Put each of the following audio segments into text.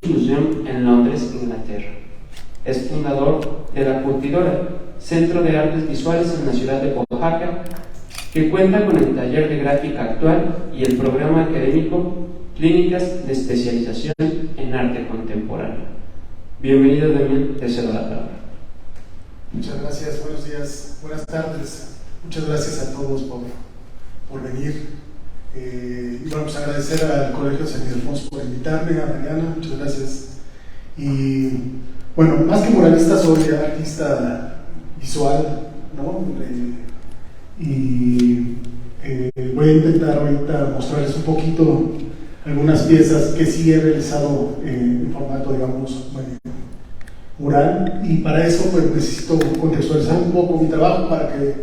Museum en Londres, Inglaterra. Es fundador de La Curtidora, Centro de Artes Visuales en la ciudad de Oaxaca, que cuenta con el taller de gráfica actual y el programa académico Clínicas de Especialización en Arte Contemporáneo. Bienvenido, Damián, te cedo la palabra. Muchas gracias, buenos días, buenas tardes. Muchas gracias a todos por venir. Y bueno, pues agradecer al Colegio San Ildefonso por invitarme, a Mariana, muchas gracias. Y bueno, más que muralista, soy artista visual, ¿no? Voy a intentar ahorita mostrarles un poquito algunas piezas que sí he realizado en formato, digamos, mural, y para eso pues necesito contextualizar un poco mi trabajo para que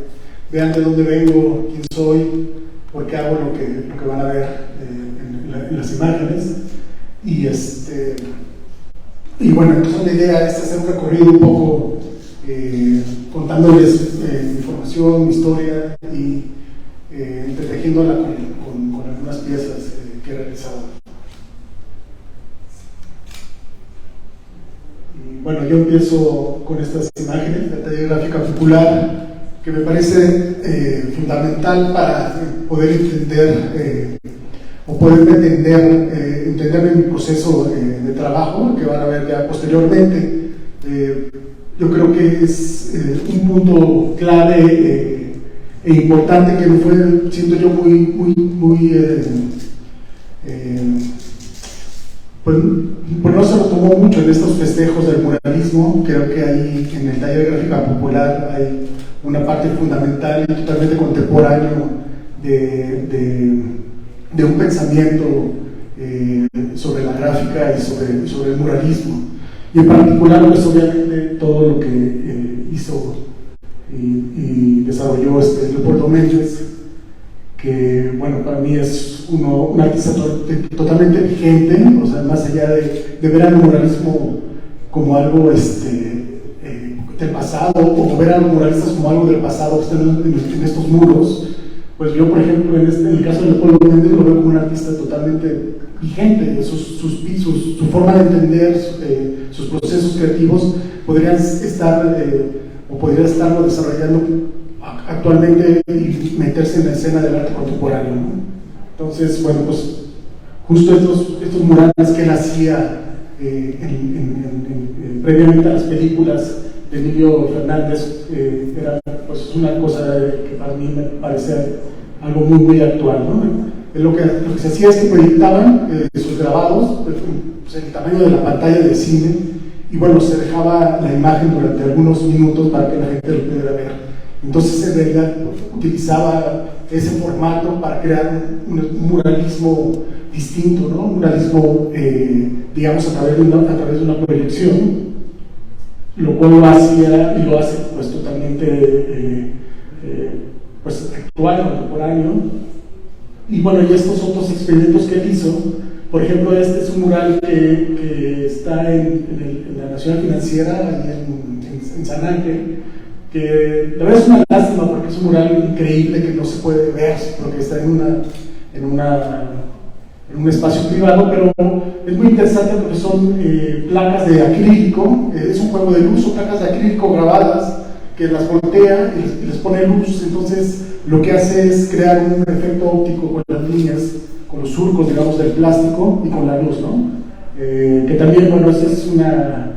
vean de dónde vengo, quién soy, por qué hago lo que van a ver en las imágenes. Y bueno, entonces la idea es hacer un recorrido un poco contándoles mi información, mi historia y entretejiéndola con algunas piezas que he realizado. Y bueno, yo empiezo con estas imágenes de taller gráfica popular, que me parece fundamental para poder entender o poderme entender en mi proceso de trabajo, que van a ver ya posteriormente. Yo creo que es un punto clave e importante que me fue, siento yo, pues no se lo tomó mucho en estos festejos del muralismo. Creo que ahí en el taller de gráfica popular hay una parte fundamental y totalmente contemporáneo de un pensamiento sobre la gráfica y sobre el muralismo, y en particular pues obviamente todo lo que hizo y desarrolló Leopoldo Méndez, que bueno, para mí es un artista totalmente vigente, o sea, más allá de ver al muralismo como algo del pasado, o ver a los muralistas como algo del pasado que están en estos muros. Pues yo, por ejemplo, en el caso de Leopoldo Méndez, lo veo como un artista totalmente vigente. Su forma de entender sus procesos creativos podría estarlo desarrollando actualmente y meterse en la escena del arte contemporáneo, ¿no? Entonces, bueno, pues justo estos murales que él hacía previamente a las películas de Emilio Fernández, era pues una cosa que para mí me parecía algo muy actual, ¿no? Lo que se hacía es que proyectaban sus grabados, pues, el tamaño de la pantalla de cine, y bueno, se dejaba la imagen durante algunos minutos para que la gente lo pudiera ver. Entonces, en realidad, utilizaba ese formato para crear un muralismo distinto, ¿no? Un muralismo, digamos, a través de una proyección, lo cual lo hacía y lo hace pues totalmente pues actual, contemporáneo. Y bueno, y estos otros experimentos que él hizo, por ejemplo, este es un mural que está en la Nacional Financiera, ahí en San Ángel, que la verdad es una lástima porque es un mural increíble que no se puede ver porque está en un espacio privado, pero es muy interesante porque son placas de acrílico, es un juego de luz, son placas de acrílico grabadas que las voltea y les pone luz. Entonces lo que hace es crear un efecto óptico con las líneas, con los surcos, digamos, del plástico y con la luz, ¿no? Que también, bueno, esa es una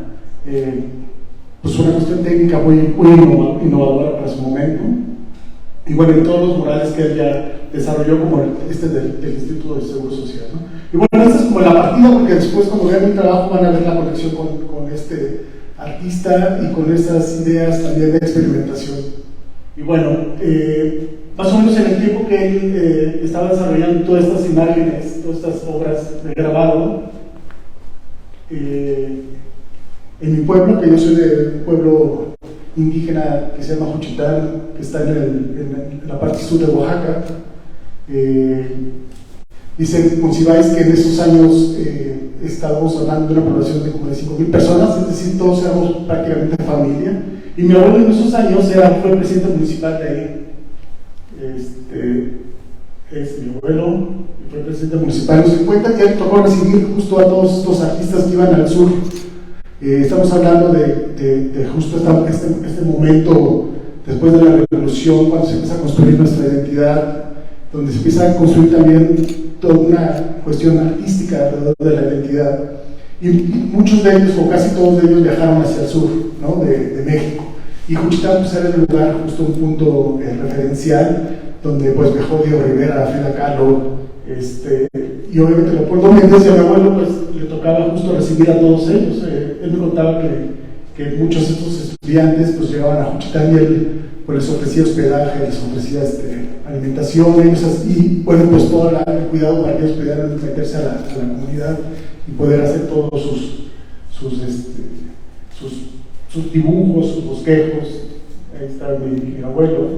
cuestión técnica muy innovadora para su momento. Y bueno, en todos los murales que él ya desarrolló, como del Instituto del Seguro Social, ¿no? Y bueno, esa es como la partida, porque después, cuando vean mi trabajo, van a ver la conexión con este artista y con esas ideas también de experimentación. Y bueno, más o menos en el tiempo que él estaba desarrollando todas estas imágenes, todas estas obras de grabado, en mi pueblo, que yo soy de un pueblo indígena que se llama Juchitán, que está en la parte sur de Oaxaca, dice Monsiváis que en esos años estábamos hablando de una población de como de 5,000 personas, es decir, todos éramos prácticamente familia, y mi abuelo en esos años fue presidente municipal de ahí. es mi abuelo, y fue presidente municipal en los 50, y a él tocó recibir justo a todos estos artistas que iban al sur. Estamos hablando de justo este momento después de la revolución, cuando se empieza a construir nuestra identidad, donde se empieza a construir también toda una cuestión artística alrededor de la identidad. Y muchos de ellos, o casi todos de ellos, viajaron hacia el sur, ¿no? de México. Y Juchitán pues, era el lugar, justo un punto referencial, donde pues viajó Diego Rivera, Frida Kahlo, y obviamente Leopoldo Méndez, y a mi abuelo pues le tocaba justo recibir a todos ellos. Él me contaba que muchos de estos estudiantes pues llegaban a Juchitán y él pues les ofrecía hospedaje, les ofrecía alimentación, y bueno, pues todo el cuidado para que ellos pudieran meterse a la comunidad y poder hacer todos sus dibujos, sus bosquejos. Ahí está mi abuelo,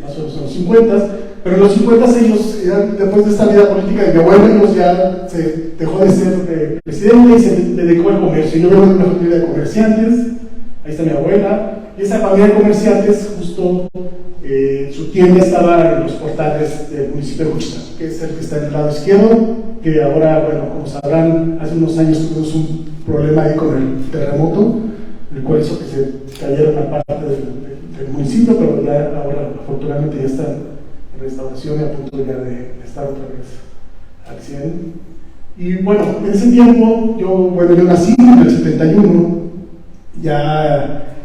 más o menos en los 50, pero en los 50 ellos, después de esta vida política de mi abuelo, ellos ya se dejó de ser presidente y se dedicó al comercio. Yo vengo de una familia de comerciantes, ahí está mi abuela, y esa familia de comerciantes, justo su tienda estaba en los portales del municipio de Juchitán, que es el que está en el lado izquierdo, que ahora, bueno, como sabrán, hace unos años tuvimos un problema ahí con el terremoto, el cual hizo que se cayera una parte del municipio, pero ya ahora afortunadamente ya está en restauración y a punto ya de estar otra vez al 100. Y bueno, en ese tiempo yo nací en el 71, ya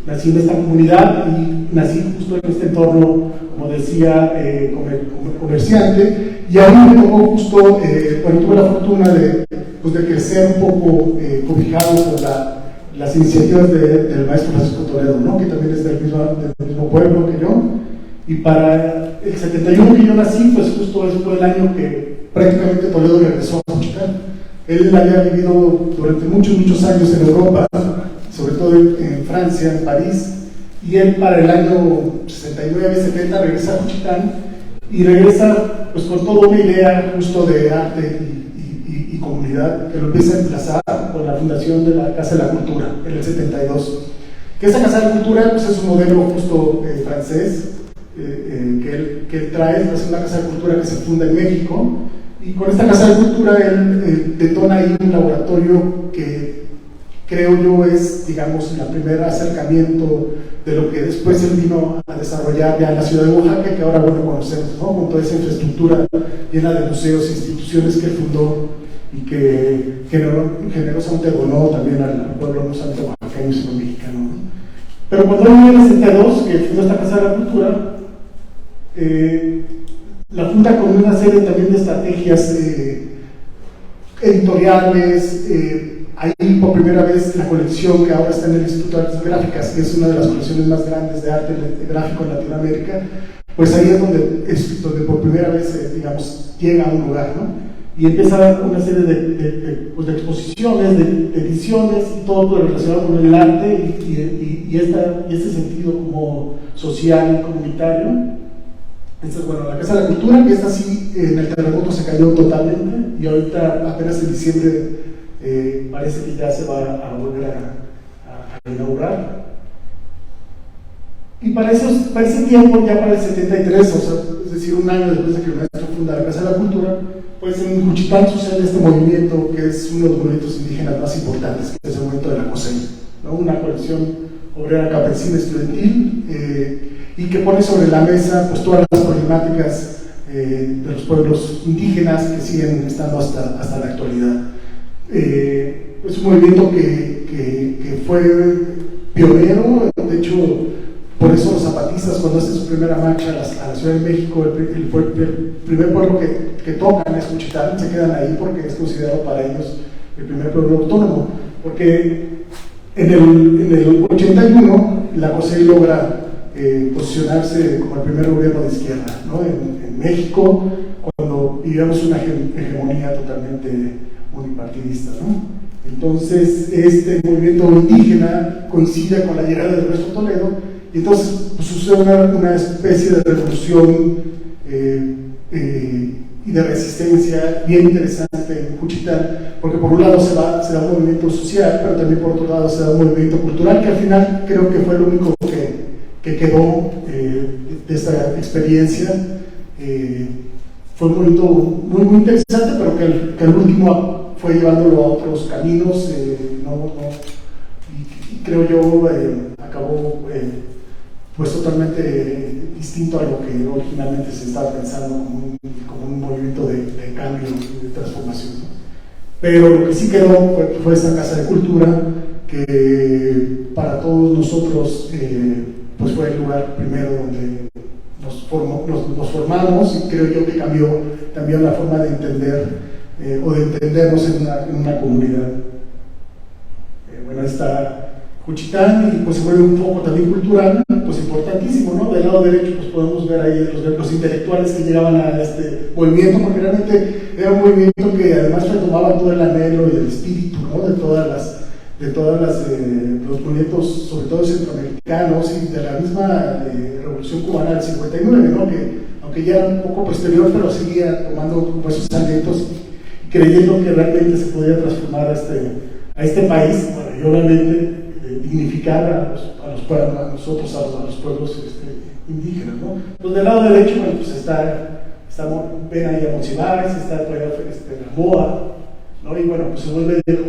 nací en esta comunidad y nací justo en este entorno, como decía, comerciante, y ahí me tocó justo, tuve la fortuna de crecer un poco cobijado por las iniciativas del maestro Francisco Toledo, ¿no? Que también es del mismo pueblo que yo. Y para el 71 que yo nací, pues justo ese fue el año que prácticamente Toledo regresó a Juchitán. Él había vivido durante muchos años en Europa, sobre todo en Francia, en París, y él para el año 69-70 regresa a Juchitán y regresa pues con toda una idea justo de arte y comunidad, que lo empieza a emplazar con la fundación de la Casa de la Cultura en el 72. Que esa Casa de la Cultura pues, es un modelo justo francés que él trae, es una Casa de Cultura que se funda en México, y con esta Casa de Cultura él detona ahí un laboratorio que creo yo es, digamos, el primer acercamiento de lo que después él vino a desarrollar ya en la ciudad de Oaxaca, que ahora bueno conocemos, ¿no? Con toda esa infraestructura llena de museos e instituciones que él fundó y que generosamente donó también al pueblo no solamente oaxaqueño sino mexicano, ¿no? Pero cuando él viene en el 72, que fundó esta Casa de la Cultura, la funda con una serie también de estrategias editoriales. Ahí por primera vez la colección que ahora está en el Instituto de Artes Gráficas, que es una de las colecciones más grandes de arte gráfico en Latinoamérica, pues ahí es donde por primera vez, digamos, llega a un lugar, ¿no? Y empieza a dar una serie de exposiciones, de ediciones, y todo relacionado con el arte y este sentido como social y comunitario. Entonces, bueno, la Casa de la Cultura, que está así, en el terremoto se cayó totalmente, y ahorita apenas en diciembre parece que ya se va a volver a inaugurar. Y para ese tiempo, ya para el 73, o sea, es decir, un año después de que el maestro funda la Casa de la Cultura, pues en Juchitán sucede este movimiento que es uno de los movimientos indígenas más importantes, que es el movimiento de la cosecha, ¿no? Una coalición obrera campesina estudiantil y que pone sobre la mesa pues, todas las problemáticas de los pueblos indígenas que siguen estando hasta la actualidad. Es un movimiento que fue pionero, de hecho, por eso los zapatistas cuando hacen su primera marcha a la Ciudad de México, el primer pueblo que tocan es Juchitán, se quedan ahí porque es considerado para ellos el primer pueblo autónomo, porque en el 81 la COSEI logra posicionarse como el primer gobierno de izquierda, ¿no? en México, cuando vivíamos una hegemonía totalmente unipartidista, ¿no? Entonces este movimiento indígena coincide con la llegada de Ernesto Toledo, y entonces pues, sucede una especie de revolución y de resistencia bien interesante en Juchitán, porque por un lado se da un movimiento social, pero también por otro lado se da un movimiento cultural, que al final creo que fue lo único que quedó de esta experiencia, fue un movimiento muy, muy interesante, pero que al último fue llevándolo a otros caminos, y creo yo acabó pues totalmente distinto a lo que originalmente se estaba pensando como un movimiento de cambio y de transformación, ¿no? Pero lo que sí quedó fue esta Casa de Cultura, que para todos nosotros pues fue el lugar primero donde nos formamos, y creo yo que cambió también la forma de entender o de entendernos en una comunidad. Bueno, ahí está Juchitán, y pues se vuelve un foco también cultural, pues importantísimo, ¿no? Del lado derecho pues podemos ver ahí los intelectuales que llegaban a este movimiento, porque realmente era un movimiento que además retomaba todo el anhelo y el espíritu, ¿no? de todas los movimientos, sobre todo centroamericanos, y de la misma Revolución Cubana del 59, ¿no? Que aunque ya era un poco posterior, pero seguía tomando como esos alientos y creyendo que realmente se podía transformar a este país, bueno, y obviamente dignificar a los pueblos indígenas, ¿no? Pues del lado derecho, bueno, pues ven ahí a Monsiváis, está Gamboa, ¿no? Y bueno, pues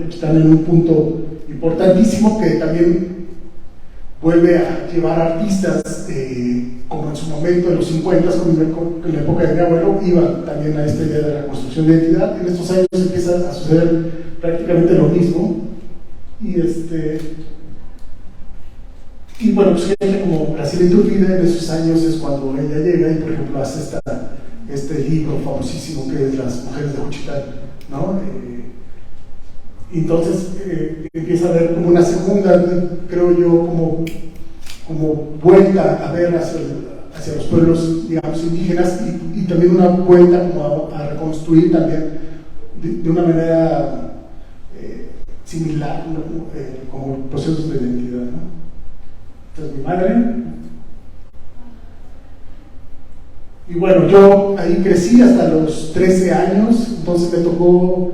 están en un punto importantísimo, que también vuelve a llevar artistas, como en su momento en los 50, con la época de mi abuelo, iba también a esta idea de la construcción de identidad. En estos años empieza a suceder prácticamente lo mismo, y bueno, pues gente como Graciela Iturbide en esos años es cuando ella llega y, por ejemplo, hace este libro famosísimo que es Las Mujeres de Juchitán, ¿no? Entonces empieza a ver como una segunda, creo yo, como vuelta a ver hacia los pueblos, digamos, indígenas, y también una vuelta como a reconstruir también de una manera similar, ¿no? Como procesos de identidad, ¿no? Entonces mi madre, y bueno, yo ahí crecí hasta los 13 años, entonces me tocó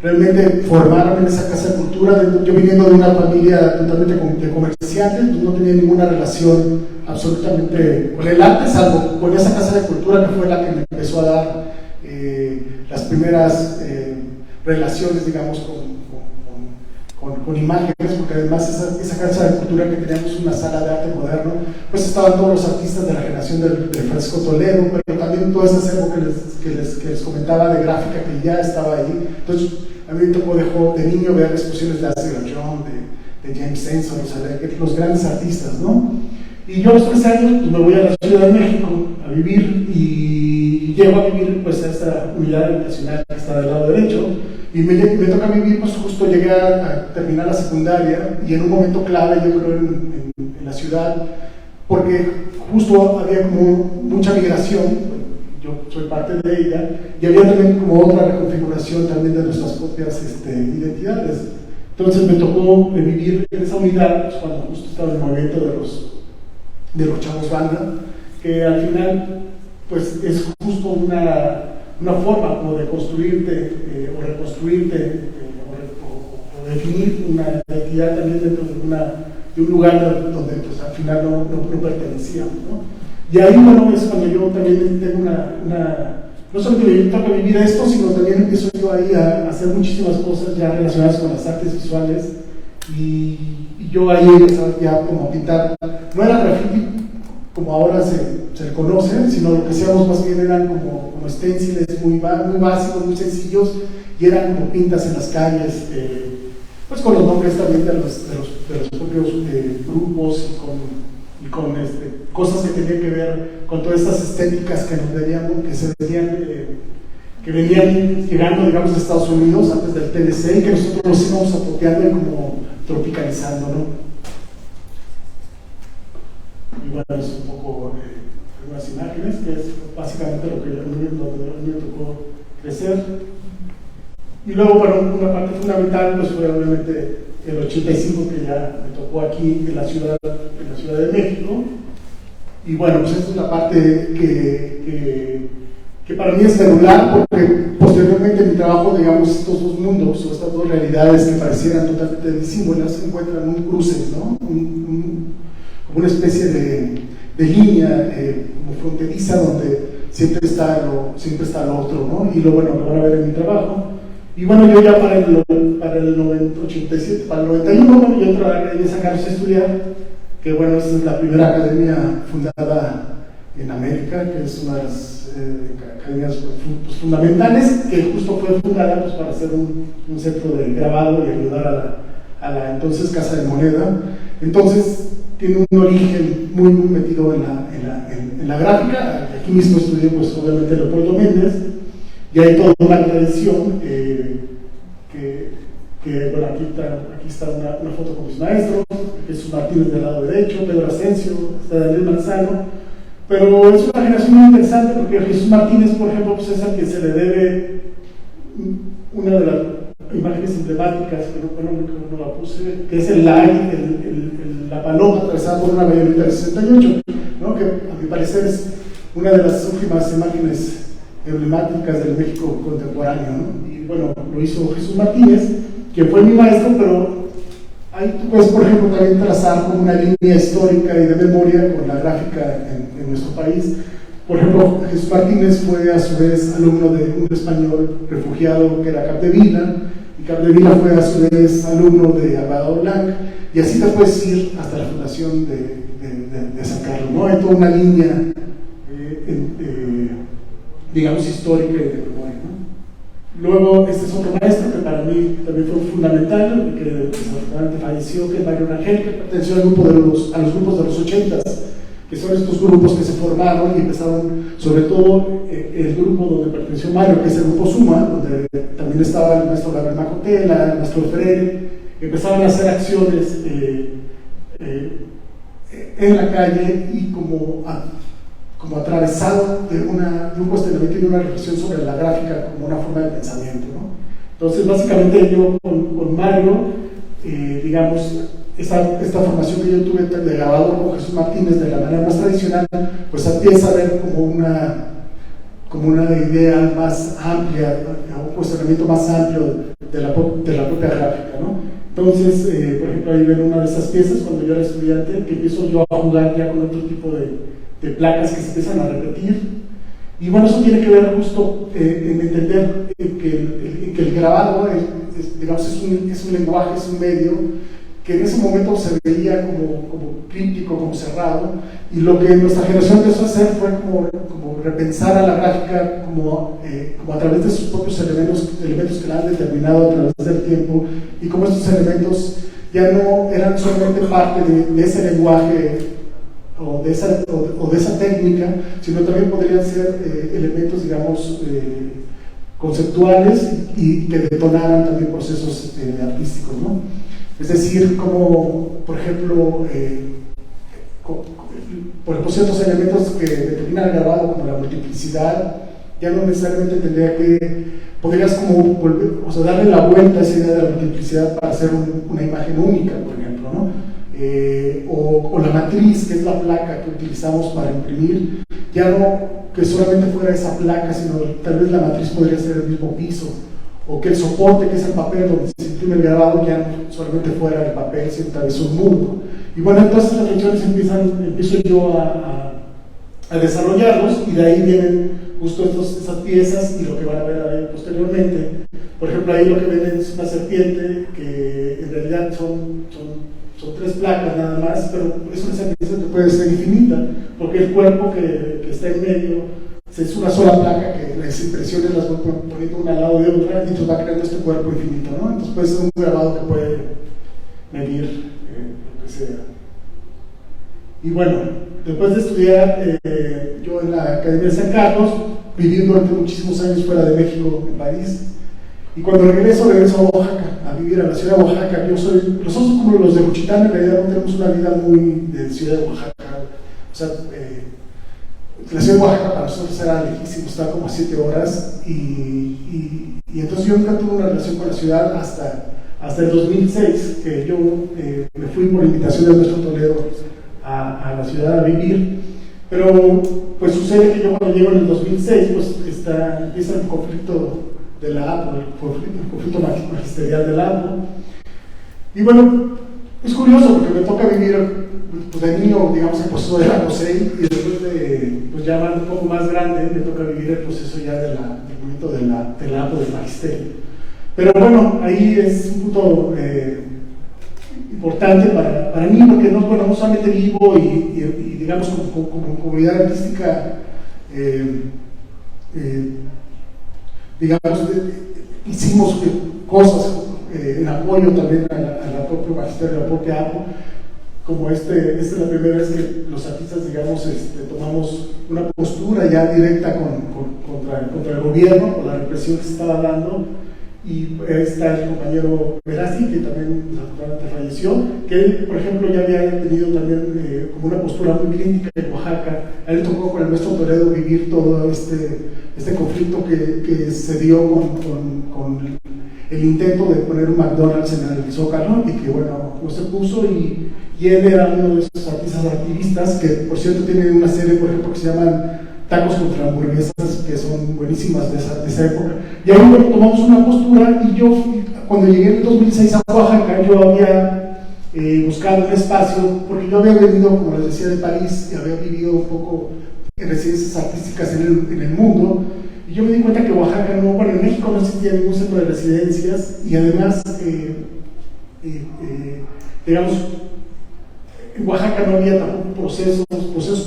realmente formarme en esa Casa de Cultura. Yo viniendo de una familia totalmente de comerciantes, pues no tenía ninguna relación absolutamente con el arte, salvo con esa Casa de Cultura, que fue la que me empezó a dar las primeras relaciones, digamos, con imágenes, porque además esa Casa de Cultura, que teníamos una sala de arte moderno, pues estaban todos los artistas de la generación del Francisco Toledo, pero también todo ese acervo que les comentaba de gráfica, que ya estaba ahí. Entonces a mí me tocó de niño ver exposiciones de Astrid John, de James Henson, o sea, los grandes artistas, ¿no? Y yo a los 13 años pues, me voy a la Ciudad de México a vivir, y llego a vivir pues a esta unidad habitacional que está del lado derecho, y me toca vivir, pues justo llegué a terminar la secundaria, y en un momento clave yo creo en la ciudad, porque justo había como mucha migración, yo soy parte de ella, y había también como otra reconfiguración también de nuestras propias identidades. Entonces me tocó vivir en esa unidad, pues, cuando justo estaba el movimiento de los chavos banda, que al final pues es justo una forma como de construirte o reconstruirte o definir una identidad también dentro de un lugar donde pues, al final no pertenecíamos, ¿no? Y ahí, bueno, es cuando yo también tengo no solo que me toca vivir esto, sino también empiezo yo ahí a hacer muchísimas cosas ya relacionadas con las artes visuales, y yo ahí empezaba ya como a pintar. No era graffiti como ahora se le conoce, sino lo que hacíamos más bien eran como stenciles muy básicos, muy sencillos, y eran como pintas en las calles, pues con los nombres también de los propios grupos, y con cosas que tenían que ver con todas estas estéticas que venían llegando, digamos, de Estados Unidos antes del TLC, y que nosotros los íbamos apropiando y como tropicalizando, ¿no? Y bueno, es un poco algunas imágenes, que es básicamente lo que a mí me tocó crecer. Y luego, bueno, una parte fundamental pues fue obviamente el 85, que ya me tocó aquí en la Ciudad de México. Y bueno, pues esta es la parte que para mí es celular, porque posteriormente en mi trabajo, digamos, estos dos mundos o estas dos realidades que parecieran totalmente disímiles se encuentran un cruce, ¿no? Como una especie de línea como fronteriza, donde siempre está lo otro, ¿no? Y lo van a ver en mi trabajo. Y bueno, yo ya para el 87, para el 91, bueno, yo entré a la Academia San Carlos a estudiar, que bueno, esa es la primera academia fundada en América, que es una de las academias pues, fundamentales, que justo fue fundada pues, para hacer un centro de grabado y ayudar a la entonces Casa de Moneda. Entonces, tiene un origen muy metido en la gráfica. Aquí mismo estudié, pues, obviamente, Leopoldo Méndez, y hay toda una tradición bueno, aquí está una foto con mis maestros, Jesús Martínez del lado derecho, Pedro Asensio, está Daniel Manzano, pero es una generación muy interesante porque Jesús Martínez, por ejemplo, pues es al que se le debe una de las imágenes emblemáticas, que no la puse, que es la paloma atravesada por una bayoneta de 68, ¿no? Que a mi parecer es una de las últimas imágenes emblemáticas del México contemporáneo, ¿no? Y bueno, lo hizo Jesús Martínez, que fue mi maestro, pero ahí tú puedes, por ejemplo, también trazar como una línea histórica y de memoria con la gráfica en nuestro país. Por ejemplo, Jesús Martínez fue a su vez alumno de un español refugiado que era Capdevila, y Capdevila fue a su vez alumno de Alvarado Blanc, y así te puedes ir hasta la fundación de San Carlos, ¿no? Hay toda una línea, digamos, histórica y de memoria, ¿no? Luego, este es otro maestro que para mí también fue fundamental, que desafortunadamente falleció, que es Mario Rangel, que perteneció al grupo a los grupos de los 80s, que son estos grupos que se formaron y empezaron, sobre todo el grupo donde perteneció Mario, que es el grupo Suma, donde también estaba el maestro Gabriel Macotela, el maestro Freire, empezaban a hacer acciones en la calle y como atravesado de un cuestionamiento y una reflexión sobre la gráfica como una forma de pensamiento, ¿no? Entonces, básicamente yo con Mario, digamos, esta formación que yo tuve de grabador con Jesús Martínez de la manera más tradicional, pues empieza a ver como una idea más amplia, un cuestionamiento más amplio de la propia gráfica, ¿no? Entonces, por ejemplo, ahí ven una de esas piezas cuando yo era estudiante, que empiezo yo a jugar ya con otro tipo de placas que se empiezan a repetir. Y bueno, eso tiene que ver justo en entender que el grabado digamos, es un lenguaje, es un medio que en ese momento se veía como críptico, como cerrado, y lo que nuestra generación empezó a hacer fue como repensar a la gráfica como a través de sus propios elementos que la han determinado a través del tiempo, y como estos elementos ya no eran solamente parte de ese lenguaje o de esa técnica, sino también podrían ser elementos, digamos, conceptuales y que detonaran también procesos artísticos, ¿no? Es decir, como, por ejemplo, ciertos elementos que determinan el grabado, como la multiplicidad, ya no necesariamente tendría que, podrías como volver, o sea, darle la vuelta a esa idea de la multiplicidad para hacer una imagen única, por ejemplo, ¿no? O la matriz, que es la placa que utilizamos para imprimir, ya no que solamente fuera esa placa, sino tal vez la matriz podría ser el mismo piso, o que el soporte, que es el papel donde se imprime el grabado, ya no solamente fuera el papel, sino tal vez un mundo. Y bueno, entonces las reflexiones empiezo yo a desarrollarlos, y de ahí vienen justo esas piezas y lo que van a ver ahí posteriormente. Por ejemplo, ahí lo que ven es una serpiente que en realidad son 3 placas nada más, pero es una serpiente que puede ser infinita, porque el cuerpo que está en medio es una sola placa que las impresiones las voy poniendo una al lado de otra y entonces va creando este cuerpo infinito, ¿no? Entonces puede ser un grabado que puede medir lo que sea. Y bueno, después de estudiar yo en la Academia de San Carlos, viví durante muchísimos años fuera de México, en París, y cuando regreso a Oaxaca, a vivir a la ciudad de Oaxaca. Nosotros como los de Juchitán en realidad no tenemos una vida muy de ciudad de Oaxaca, o sea, la ciudad de Oaxaca para nosotros era lejísimo, estaba como a 7 horas, y entonces yo nunca tuve una relación con la ciudad hasta el 2006, que yo me fui por invitación del maestro Toledo a la ciudad a vivir. Pero pues sucede que yo cuando llego en el 2006, pues empieza el conflicto de la APO, el conflicto magisterial de la APO. Y bueno, es curioso porque me toca vivir pues, de niño, digamos, el proceso de la COSEI, y después de, pues ya un poco más grande, me toca vivir el proceso ya del momento del APO del magisterio. Pero bueno, ahí es un punto importante para mí, porque no solamente vivo y digamos, como comunidad artística, digamos, hicimos cosas en apoyo también a la propia magisterio, a la propia APO, como esta es la primera vez que los artistas, digamos, tomamos una postura ya directa contra el gobierno, por la represión que se estaba dando. Y está el compañero Verasti, que también desafortunadamente falleció, que él, por ejemplo, ya había tenido también como una postura muy crítica en Oaxaca. A él tocó con el maestro Toledo vivir todo este conflicto que se dio con el intento de poner un McDonald's en el Zócalo, y que bueno, no se puso, y él era uno de esos artistas activistas que, por cierto, tiene una serie, por ejemplo, que se llaman Tacos contra hamburguesas, que son buenísimas de esa época. Y ahí bueno, tomamos una postura, y yo, cuando llegué en el 2006 a Oaxaca, yo había buscado un espacio, porque yo había venido, como les decía, de París, y había vivido un poco en residencias artísticas en el mundo, y yo me di cuenta que Oaxaca en México no existía ningún centro de residencias, y además, digamos, en Oaxaca no había tampoco procesos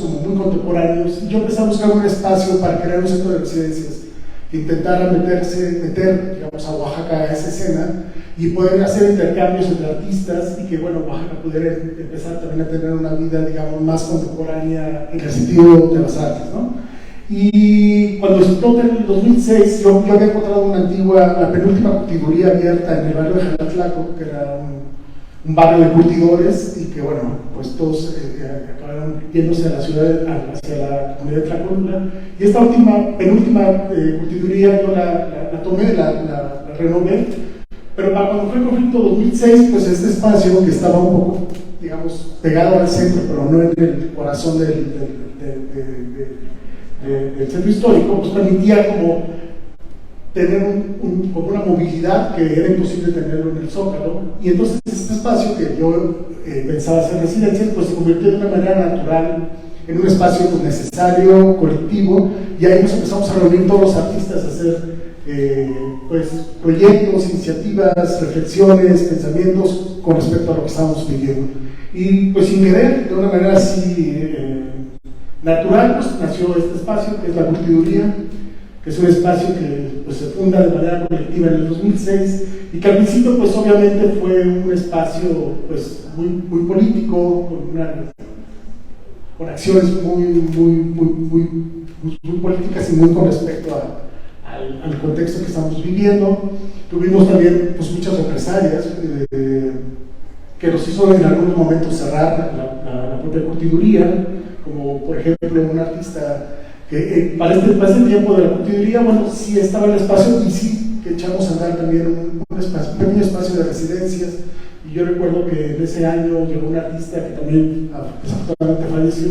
como muy contemporáneos, y yo empecé a buscar un espacio para crear un centro de residencias que intentara meter, digamos, a Oaxaca a esa escena y poder hacer intercambios entre artistas, y que, bueno, Oaxaca pudiera empezar también a tener una vida, digamos, más contemporánea en el sentido de las artes, ¿no? Y cuando explotó en el 2006, yo había encontrado la penúltima curtiduría abierta en el barrio de Jalatlaco, que era un barrio de curtidores, y que, bueno, pues todos acabaron yéndose a la ciudad, hacia la comunidad de Tlacolula. Y esta penúltima curtiduría yo la tomé, la renové, pero cuando fue el conflicto 2006, pues este espacio, que estaba un poco, digamos, pegado al centro, pero no en el corazón del centro histórico, pues permitía como tener como una movilidad que era imposible tenerlo en el Zócalo. Y entonces este espacio que yo pensaba hacer residencia, pues se convirtió de una manera natural en un espacio pues, necesario, colectivo, y ahí nos empezamos a reunir todos los artistas, a hacer pues, proyectos, iniciativas, reflexiones, pensamientos con respecto a lo que estábamos viviendo. Y pues sin querer, de una manera así natural, pues nació este espacio, que es la curtiduría, que es un espacio que pues, se funda de manera colectiva en el 2006, y que al principio pues obviamente fue un espacio pues muy político, con acciones muy políticas y muy con respecto al contexto que estamos viviendo. Tuvimos también pues muchas represalias que nos hizo en algunos momentos cerrar la propia curtiduría, como por ejemplo un artista que para este tiempo de la curtiduría, bueno, sí estaba en el espacio, y sí que echamos a andar también un pequeño espacio de residencias. Y yo recuerdo que en ese año llegó un artista que también desafortunadamente falleció,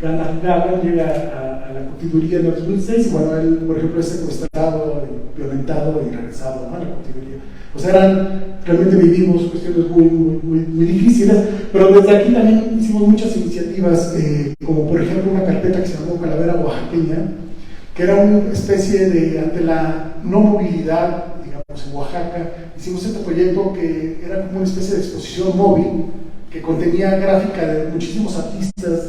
Gana llega a la curtiduría en el 2006, y bueno, él, por ejemplo, es secuestrado, violentado y regresado, ¿no?, a la curtiduría. O sea, realmente vivimos cuestiones muy difíciles, pero desde aquí también hicimos muchas iniciativas, como por ejemplo una carpeta que se llamó Calavera Oaxaqueña, que era una especie de, ante la no movilidad, digamos, en Oaxaca, hicimos este proyecto que era como una especie de exposición móvil, que contenía gráfica de muchísimos artistas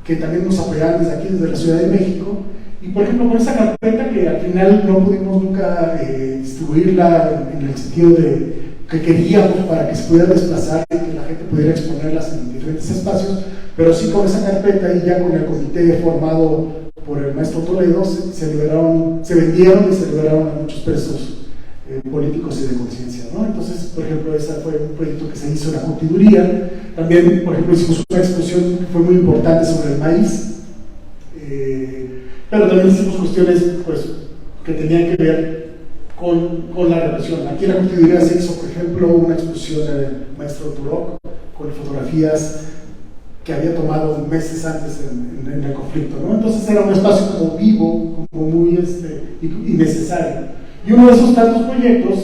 que también nos apoyaban desde aquí, desde la Ciudad de México. Y por ejemplo, con esa carpeta, que al final no pudimos nunca distribuirla en el sentido de que queríamos para que se pudiera desplazar y que la gente pudiera exponerlas en diferentes espacios, pero sí con esa carpeta, y ya con el comité formado por el maestro Toledo, se vendieron y se liberaron a muchos presos políticos y de conciencia, ¿no? Entonces, por ejemplo, ese fue un proyecto que se hizo en la curtiduría. También, por ejemplo, hicimos una exposición que fue muy importante sobre el maíz, pero también hicimos cuestiones pues, que tenían que ver con la represión. Aquí en la curtiduría se hizo, por ejemplo, una exposición del maestro Turok con fotografías que había tomado meses antes en el conflicto, ¿no? Entonces era un espacio como vivo, como muy y necesario. Y uno de esos tantos proyectos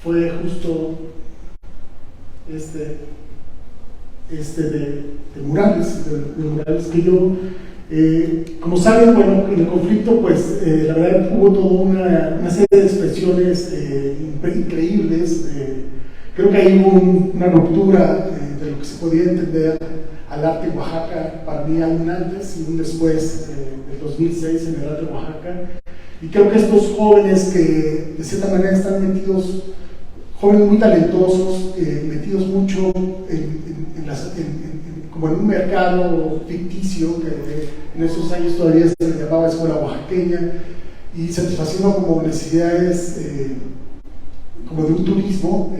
fue justo de murales, de murales que yo, como saben, bueno, en el conflicto, pues la verdad hubo toda una serie de expresiones increíbles. Creo que ahí hubo una ruptura de lo que se podía entender al arte en Oaxaca. Para mí hay un antes y un después del 2006 en el arte de Oaxaca. Y creo que estos jóvenes que de cierta manera están metidos, jóvenes muy talentosos, metidos mucho como en un mercado ficticio que en esos años todavía se le llamaba escuela oaxaqueña, y satisfaciendo como necesidades como de un turismo,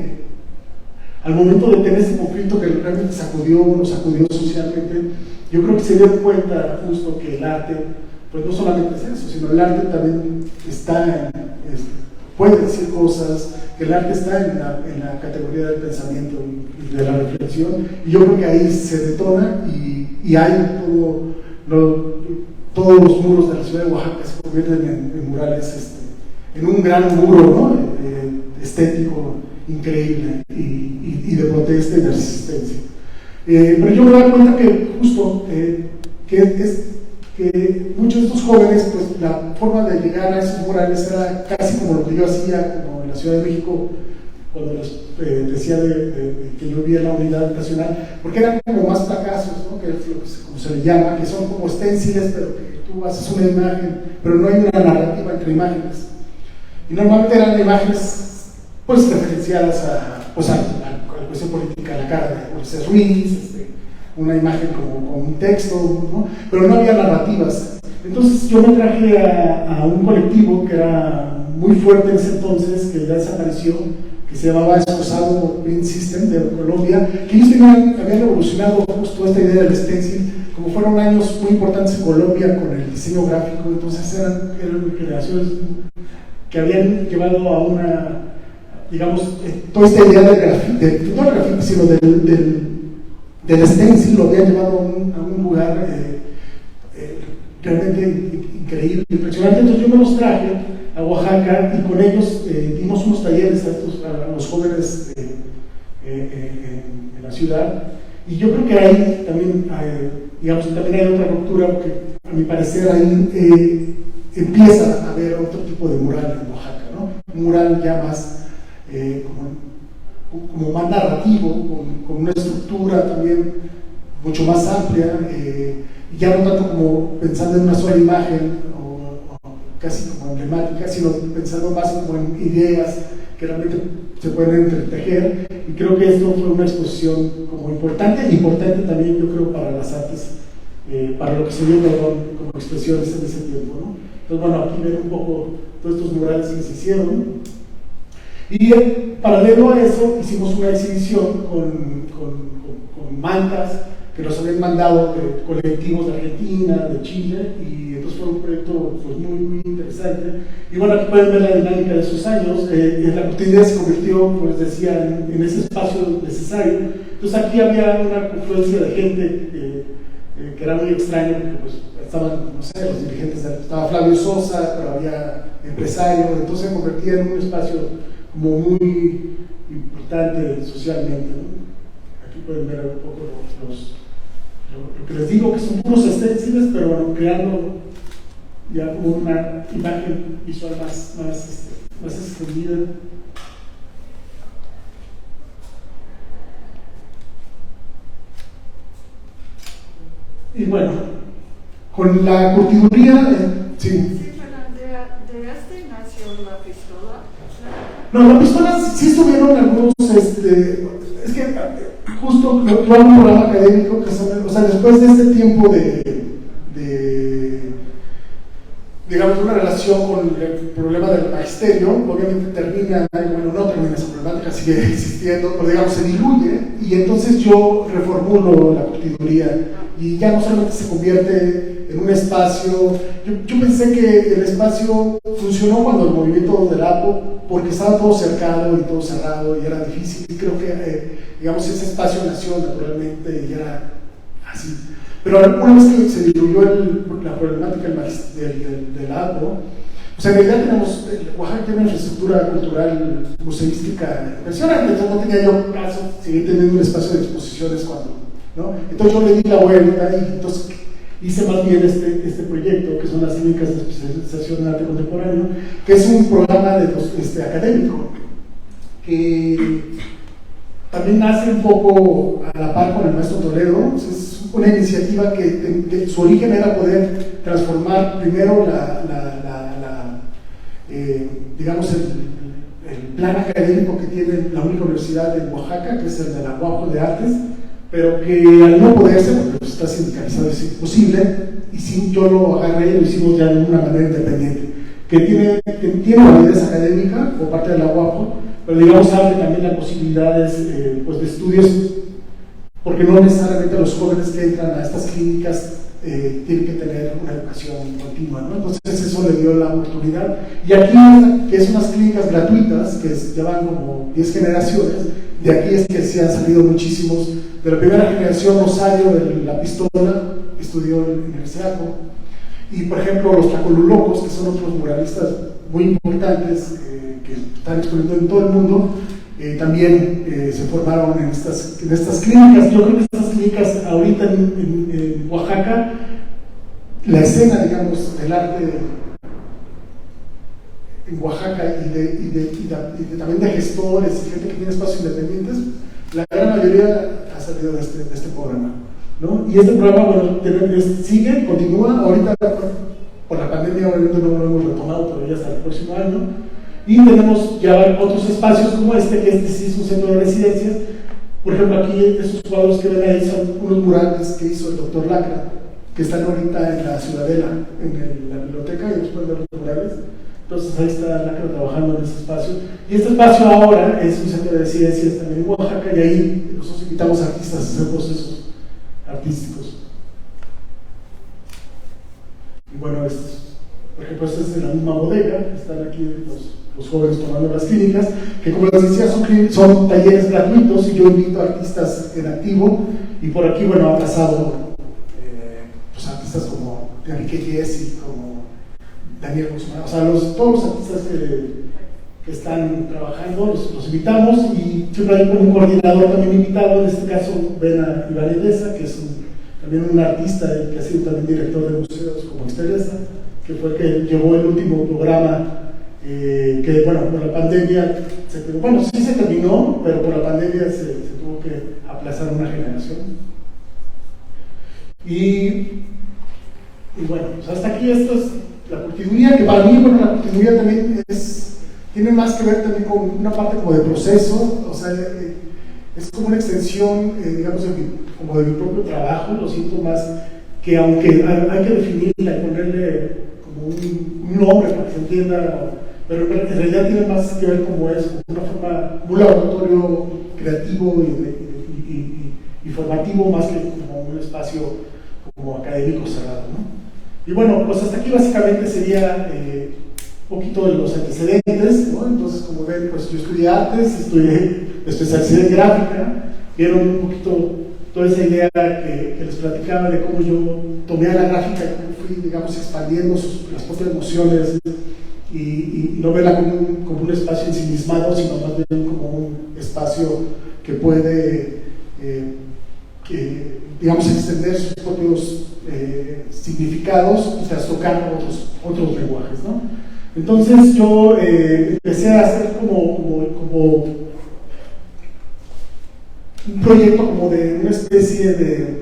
al momento de tener ese conflicto que realmente nos sacudió socialmente, yo creo que se dieron cuenta justo que el arte, pues no solamente es eso, sino el arte también está puede decir cosas, que el arte está en la categoría del pensamiento y de la reflexión, y yo creo que ahí se detona y hay todos los muros de la ciudad de Oaxaca se convierten en murales, en un gran muro, ¿no? Estético, increíble, y de protesta y de resistencia. Pero yo me doy cuenta que justo que muchos de estos jóvenes, pues la forma de llegar a esos murales era casi como lo que yo hacía, como en la Ciudad de México, cuando les decía que yo vivía en la unidad habitacional, porque eran como más fracasos, ¿no? Que es lo que como se le llama, que son como stenciles, pero que tú haces una imagen, pero no hay una narrativa entre imágenes. Y normalmente eran imágenes pues referenciadas a la cuestión política, a la cara de Moisés Ruiz, una imagen como un texto, ¿no? Pero no había narrativas. Entonces yo me traje a un colectivo que era muy fuerte en ese entonces, que ya desapareció, que se llamaba Esposado Print System de Colombia, que ellos habían revolucionado justo esta idea del stencil. Como fueron años muy importantes en Colombia con el diseño gráfico, entonces eran generaciones que habían llevado a una, digamos, toda esta idea no del grafiti, sino del stencil, lo habían llevado a un lugar realmente increíble, impresionante. Entonces yo me los traje a Oaxaca y con ellos dimos unos talleres a los jóvenes en la ciudad, y yo creo que ahí también, digamos, también hay otra ruptura, porque a mi parecer ahí empieza a haber otro tipo de mural en Oaxaca, ¿no? Un mural ya más como más narrativo, con una estructura también mucho más amplia, y ya no tanto como pensando en una sola imagen o casi como emblemática, sino pensando más como en ideas que realmente se pueden entretejer. Y creo que esto fue una exposición como importante también, yo creo, para las artes, para lo que se vio como expresiones en ese tiempo, ¿no? Entonces, bueno, aquí ven un poco todos estos murales que se hicieron. Y paralelo a eso, hicimos una exhibición con mantas que nos habían mandado de colectivos de Argentina, de Chile, y entonces fue un proyecto pues, muy, muy interesante. Y bueno, aquí pueden ver la dinámica de esos años. La cotidianidad se convirtió, pues decía, en ese espacio necesario. Entonces aquí había una confluencia de gente que era muy extraña, porque pues estaban, no sé, los dirigentes, estaba Flavio Sosa, pero había empresarios, entonces se convertía en un espacio como muy importante socialmente, ¿no? Aquí pueden ver un poco lo que les digo, que son puros stenciles, pero bueno, creando ya como una imagen visual más extendida. Y bueno, con la curtiduría, sí. Sí, Fernando, de este nació la pistola. No, la pistola sí estuvieron algunos, es que justo yo hago un programa académico, que son, o sea, después de este tiempo de digamos, una relación con el problema del magisterio, obviamente termina, bueno, no termina esa problemática, sigue existiendo, pero digamos, se diluye, y entonces yo reformulo la curtiduría, y ya no solamente se convierte en un espacio. Yo pensé que el espacio funcionó cuando el movimiento del APO, porque estaba todo cercado y todo cerrado y era difícil, y creo que digamos, ese espacio nació naturalmente y era así. Pero una vez que se diluyó la problemática del APO, Pues en realidad tenemos, Oaxaca tiene una infraestructura cultural museística impresionante, entonces no tenía yo caso seguir teniendo un espacio de exposiciones cuando, ¿no? Entonces yo le di la vuelta y entonces hice más bien este proyecto, que son las clínicas de especialización en arte contemporáneo, que es un programa académico, que también nace un poco a la par con el maestro Toledo. Es una iniciativa que su origen era poder transformar primero digamos el plan académico que tiene la única universidad de Oaxaca, que es el de la UAPO de Artes, pero que al no poderse, porque pues está sindicalizado, es imposible, y sí, yo lo agarré y lo hicimos ya de una manera independiente, que tiene validez académica por parte de la UAPO, pero digamos abre también las posibilidades pues de estudios, porque no necesariamente los jóvenes que entran a estas clínicas tienen que tener una educación continua, ¿no? Entonces eso le dio la oportunidad. Y aquí, que es unas clínicas gratuitas, que llevan como 10 generaciones, de aquí es que se han salido muchísimos. De la primera generación, Rosario de la Pistola, estudió en el CEACO, y por ejemplo los Tlacolulocos, que son otros muralistas muy importantes, que están exponiendo en todo el mundo, también se formaron en estas clínicas. Yo creo que estas clínicas ahorita en Oaxaca, la escena, digamos, del arte en Oaxaca y también de gestores y gente que tiene espacios independientes, la gran mayoría ha salido de este programa, ¿no? Y este programa, bueno, sigue, continúa. Ahorita por la pandemia obviamente no lo hemos retomado todavía hasta el próximo año. Y tenemos ya otros espacios como que sí es un centro de residencias. Por ejemplo, aquí esos cuadros que ven ahí son unos murales que hizo el doctor Lacra, que están ahorita en la Ciudadela, en la biblioteca, y después ver los murales. Entonces ahí está Lacra trabajando en ese espacio. Y este espacio ahora es un centro de residencias también en Oaxaca, y ahí nosotros invitamos a artistas a hacer procesos artísticos. Y bueno, por ejemplo, esta es de la misma bodega, están aquí los jóvenes tomando las clínicas, que como les decía son talleres gratuitos, y yo invito a artistas en activo, y por aquí, bueno, ha pasado pues artistas como Enrique Jesse, como Daniel Guzmán, o sea, todos los artistas que están trabajando, los invitamos, y siempre hay un coordinador también invitado. En este caso ven a Iván Edesa, que es también un artista que ha sido también director de museos como Exteresa, que fue el que llevó el último programa, que bueno, por la pandemia sí se terminó, pero por la pandemia se tuvo que aplazar una generación. Y bueno, pues hasta aquí esto es la curtiduría, que para mí, bueno, la curtiduría también tiene más que ver también con una parte como de proceso, o sea, es como una extensión, digamos, como de mi propio trabajo. Lo siento más que, aunque hay que definirla y ponerle como un nombre para que se entienda, pero en realidad tiene más que ver como es, como una forma, un laboratorio creativo y formativo, más que como un espacio como académico cerrado, ¿no? Y bueno, pues hasta aquí básicamente sería un poquito de los antecedentes, ¿no? Entonces, como ven, pues yo estudié artes, especialicé en gráfica, vieron un poquito toda esa idea que les platicaba de cómo yo tomé a la gráfica y cómo fui, digamos, expandiendo las propias emociones, y no verla como un espacio ensimismado, sino más bien como un espacio que puede, digamos, extender sus propios significados y trastocar otros lenguajes, ¿no? Entonces yo empecé a hacer como un proyecto como de una especie de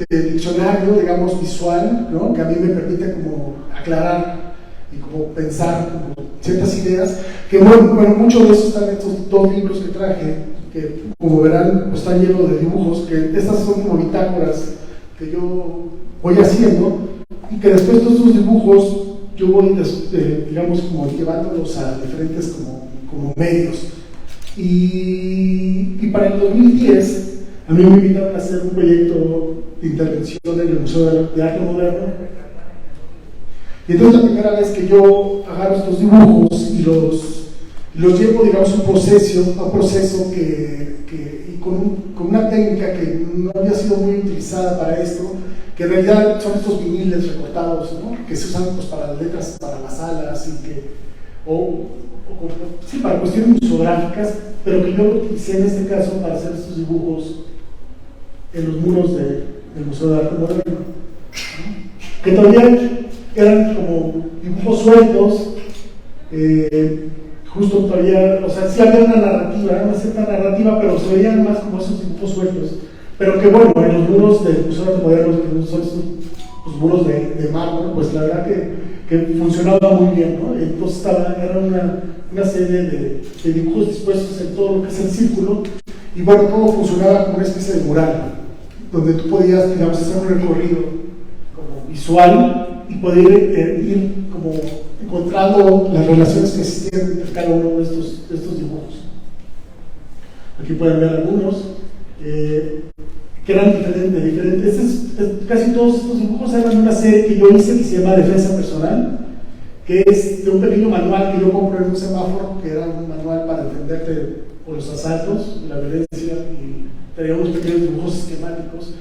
diccionario, digamos, visual, ¿no? Que a mí me permite como aclarar y como pensar como ciertas ideas, que bueno, mucho de eso están en estos dos libros que traje, que como verán pues están llenos de dibujos, que estas son como bitácoras que yo voy haciendo, y que después de estos dibujos yo voy, digamos, como llevándolos a diferentes como medios. Y para el 2010 a mí me invitaron a hacer un proyecto de intervención en el Museo de Arte Moderno, y entonces la primera vez que yo agarro estos dibujos y los llevo, digamos, a un proceso que con una técnica que no había sido muy utilizada para esto, que en realidad son estos viniles recortados, ¿no? Que se usan pues, para las letras, para las alas, y que, sí, para cuestiones musográficas, pero que yo lo utilicé en este caso para hacer estos dibujos en los muros del Museo de Arte Moderno, ¿no? Que todavía eran como dibujos sueltos, justo todavía, o sea, sí había una narrativa, una cierta narrativa, pero se veían más como esos dibujos sueltos, pero que bueno, en los muros del Museo de Arte Moderno, que son estos pues, muros de mármol, pues la verdad que funcionaba muy bien, ¿no? Entonces era una serie de dibujos dispuestos en todo lo que es el círculo, y bueno, todo funcionaba como una especie de mural, donde tú podías, digamos, hacer un recorrido como visual y poder ir como encontrando las relaciones que existían entre cada uno de estos dibujos. Aquí pueden ver algunos que eran diferentes. Casi todos estos dibujos eran una serie que yo hice que se llama Defensa Personal, que es de un pequeño manual que yo compré en un semáforo, que era un manual para defenderte por los asaltos, la violencia, y tenía unos pequeños dibujos esquemáticos.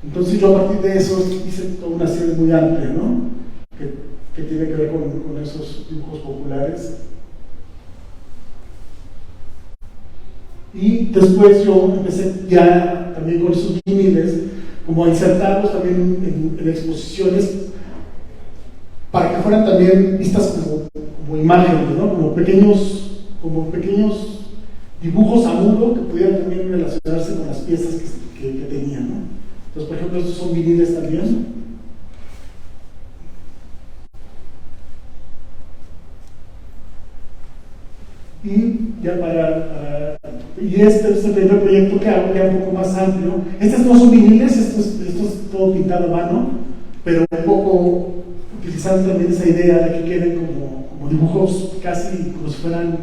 Entonces yo a partir de eso hice toda una serie muy amplia, ¿no? Que tiene que ver con esos dibujos populares. Y después yo empecé ya también con esos viniles, como a insertarlos también en exposiciones, para que fueran también vistas como imágenes, ¿no? Como pequeños dibujos a muro que pudieran también relacionarse con las piezas que tenían, ¿no? Entonces, por ejemplo, estos son viniles también. Y ya y este es el primer proyecto que hago, ya un poco más amplio. Estos no son viniles, esto es todo pintado a mano, pero un poco utilizando también esa idea de que queden como dibujos casi como si fueran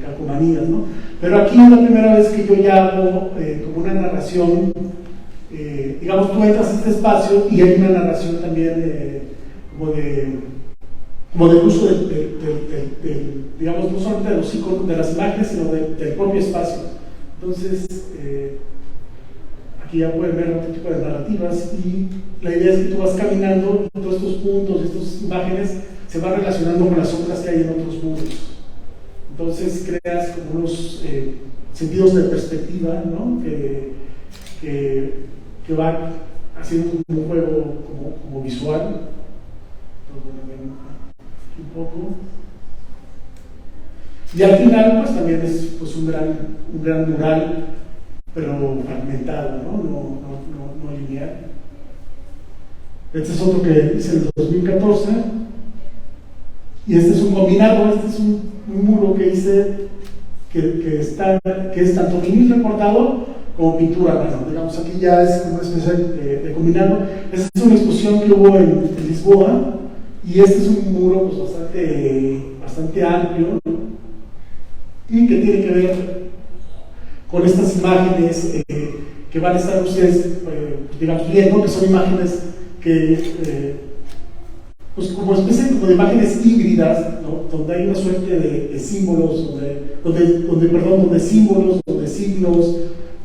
calcomanías, ¿no? Pero aquí es la primera vez que yo ya hago como una narración, digamos, tú entras a este espacio y hay una narración también como del uso digamos, no solamente de los iconos, de las imágenes, sino del propio espacio. Entonces, aquí ya pueden ver otro tipo de narrativas, y la idea es que tú vas caminando y todos estos puntos, estas imágenes se van relacionando con las sombras que hay en otros mundos. Entonces creas como unos sentidos de perspectiva, ¿no? que van haciendo un juego como visual. Un poco, y al final pues también es pues, un gran mural, pero fragmentado, no lineal. Este es otro que hice en el 2014, y este es un combinado. Este es un muro que hice que es tanto vinil recortado como pintura a mano. Digamos, aquí ya es como una especie de combinado. Esta es una exposición que hubo en Lisboa. Y este es un muro pues, bastante amplio, ¿no? Y que tiene que ver con estas imágenes que van a estar ustedes, digamos, viendo, que son imágenes que, pues como especie de imágenes híbridas, ¿no? Donde hay una suerte de símbolos, donde símbolos, donde signos,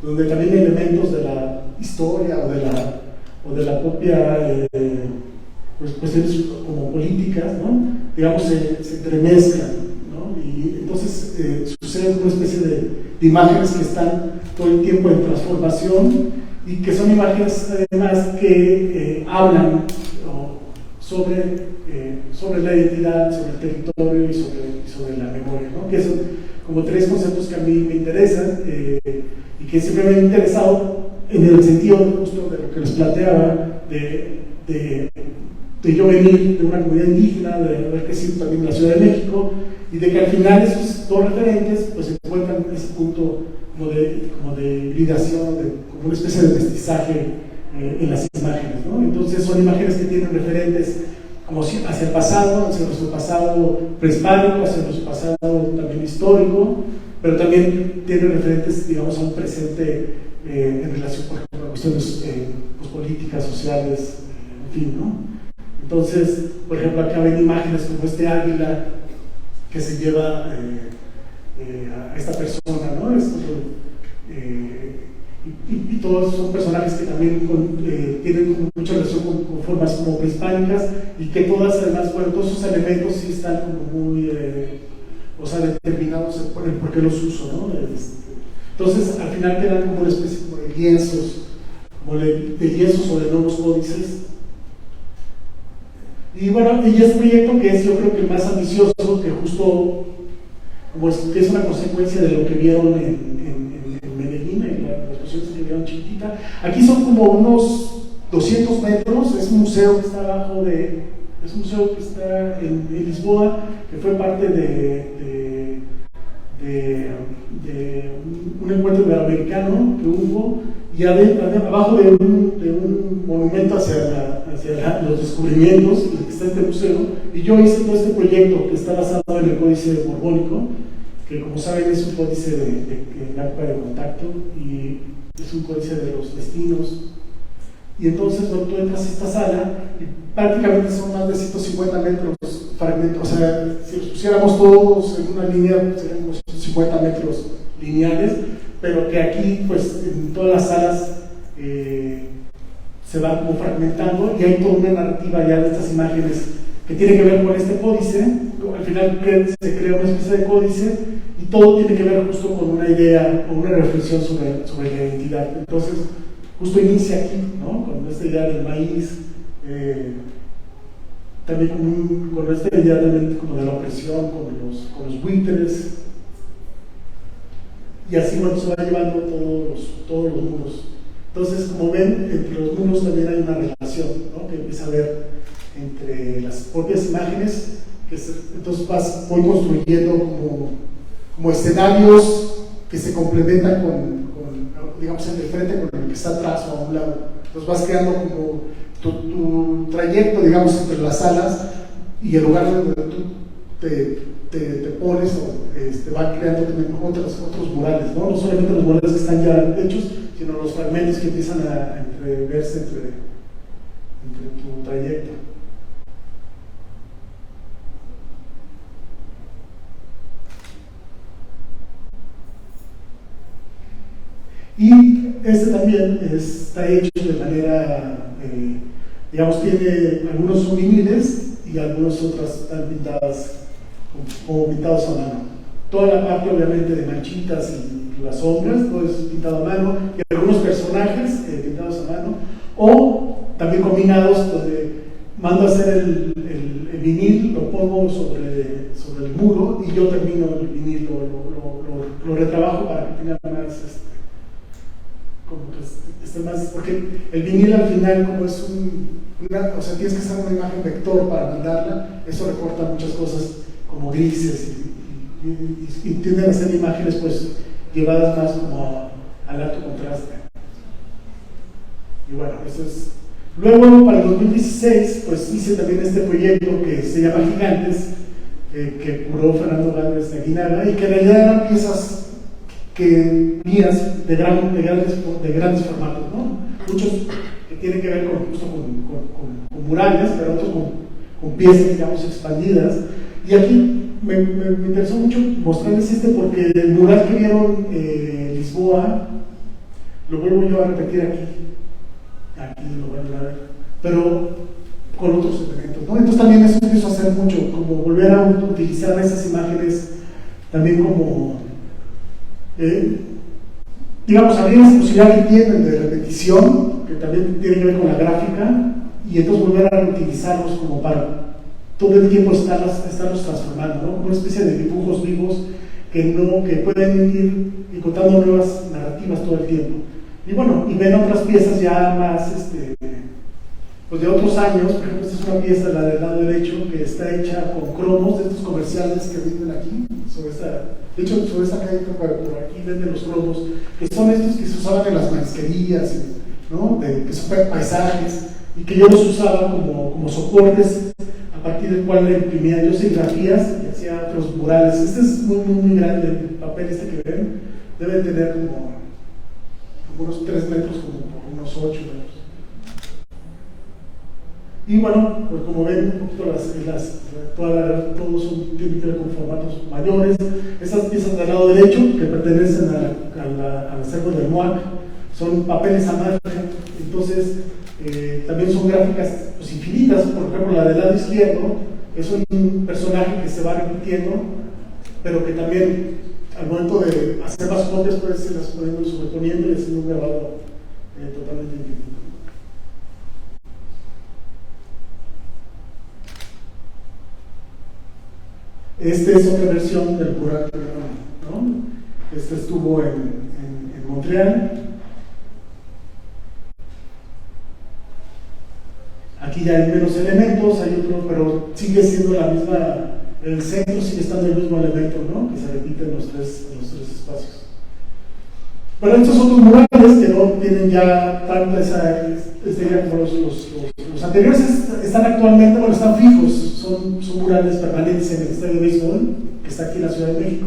donde también hay elementos de la historia o de la propia pues cuestiones como políticas, ¿no? Digamos, se entremezclan, ¿no? Y entonces sucede una especie de imágenes que están todo el tiempo en transformación, y que son imágenes además que hablan, ¿no? sobre la identidad, sobre el territorio y sobre la memoria, ¿no? Que son como tres conceptos que a mí me interesan, y que siempre me han interesado en el sentido justo de lo que les planteaba, de yo venir de una comunidad indígena, de haber crecido también en la Ciudad de México, y de que al final esos dos referentes pues encuentran ese punto como de hibridación, como una especie de mestizaje en las imágenes, ¿no? Entonces son imágenes que tienen referentes como hacia el pasado, hacia nuestro pasado prehispánico, hacia nuestro pasado también histórico, pero también tienen referentes, digamos, a un presente en relación, por ejemplo, a cuestiones pues, políticas, sociales, en fin, ¿no? Entonces, por ejemplo, acá ven imágenes como este águila que se lleva a esta persona, ¿no? y todos son personajes que también tienen como mucha relación con formas como prehispánicas, y que todas además, bueno, todos esos elementos sí están como muy, o sea, determinados por el por qué los uso, ¿no? Entonces, al final quedan como una especie como de lienzos, de lienzos o de nuevos códices. Y bueno, y es un proyecto que es, yo creo que el más ambicioso, que justo como que es una consecuencia de lo que vieron en Medellín, en las exposiciones que vieron chiquitita. Aquí son como unos 200 metros, es un museo que está abajo es un museo que está en Lisboa, que fue parte de un encuentro iberoamericano que hubo, y abajo de un monumento hacia los descubrimientos, que está este museo, y yo hice todo este proyecto que está basado en el Códice Borbónico, que como saben es un códice de la época de contacto, y es un códice de los destinos. Y entonces, bueno, tú entras a esta sala y prácticamente son más de 150 metros fragmentos, o sea, si los pusiéramos todos en una línea, serían unos 150 metros lineales, pero que aquí, pues, en todas las salas se va como fragmentando, y hay toda una narrativa ya de estas imágenes que tiene que ver con este códice. Al final se crea una especie de códice, y todo tiene que ver justo con una idea o una reflexión sobre la identidad. Entonces, justo inicia aquí, ¿no? Con esta idea del maíz, también con esta idea también como de la opresión, con los buitres, y así, bueno, se va llevando todos los muros. Entonces, como ven, entre los muros también hay una relación, ¿no? Que empieza a haber entre las propias imágenes, entonces voy construyendo como escenarios que se complementan digamos, el de frente con el que está atrás o a un lado. Entonces vas creando como tu trayecto, digamos, entre las salas y el lugar donde tú te pones, o va creando también otros murales, ¿no? No solamente los murales que están ya hechos, sino los fragmentos que empiezan a entreverse entre tu trayecto. Y este también está hecho de manera, digamos, tiene algunos son viniles y algunas otras están pintadas como pintados a mano. Toda la parte, obviamente, de manchitas y las sombras, todo es pintado a mano, y algunos personajes pintados a mano, o también combinados, donde mando a hacer el vinil, lo pongo sobre el muro, y yo termino el vinil, lo retrabajo para que tenga más, como que esté más, porque el vinil al final, como es o sea, tienes que hacer una imagen vector para mandarla, eso recorta muchas cosas como grises, y tienden a ser imágenes, pues, llevadas más como al alto contraste. Y bueno, eso es. Luego, para el 2016, pues hice también este proyecto que se llama Gigantes, que curó Fernando Gálvez de Aguinaga, y que en realidad eran piezas mías de grandes formatos, ¿no? Muchos que tienen que ver justo con murales, pero otros con piezas, digamos, expandidas. Y aquí me interesó mucho mostrarles porque el mural que vieron en Lisboa lo vuelvo yo a repetir aquí lo vuelvo a ver, pero con otros elementos, ¿no? Entonces también eso empiezo a hacer mucho, como volver a utilizar esas imágenes también como digamos, abrir esa posibilidad que tienen de repetición, que también tiene que ver con la gráfica, y entonces volver a utilizarlos como para todo el tiempo estarlos transformando, ¿no? Como una especie de dibujos vivos que pueden ir contando nuevas narrativas todo el tiempo. Y bueno, y ven otras piezas ya más, pues de otros años. Por ejemplo, esta es una pieza, la del lado derecho, que está hecha con cromos de estos comerciales que venden aquí, de hecho, sobre esta calle, por aquí venden los cromos, que son estos que se usaban en las marisquerías, ¿no? Que son paisajes, y que yo los usaba como soportes, a partir del cual le imprimía yo serigrafías y hacía otros murales. Este es muy, muy, muy grande, el papel que ven, debe tener como unos 3 metros, como por unos 8 metros. Y bueno, pues como ven, un poquito todos tienen que ver con formatos mayores. Estas piezas del lado derecho, que pertenecen al acervo del MOAC, son papeles a margen, entonces también son gráficas pues, infinitas. Por ejemplo, la del lado izquierdo es un personaje que se va repitiendo, pero que también al momento de hacer más copias puede ser las poniendo sobreponiendo y haciendo un grabado totalmente infinito. Esta es otra versión del mural, ¿no? Este estuvo en Montreal. Aquí ya hay menos elementos, hay otro, pero sigue siendo la misma, el centro sigue estando el mismo elemento, ¿no? Que se repite en los tres espacios. Bueno, estos son los murales que no tienen ya tanta esa idea como los anteriores. Están actualmente, bueno, están fijos, son murales permanentes en el estadio de béisbol, que está aquí en la Ciudad de México,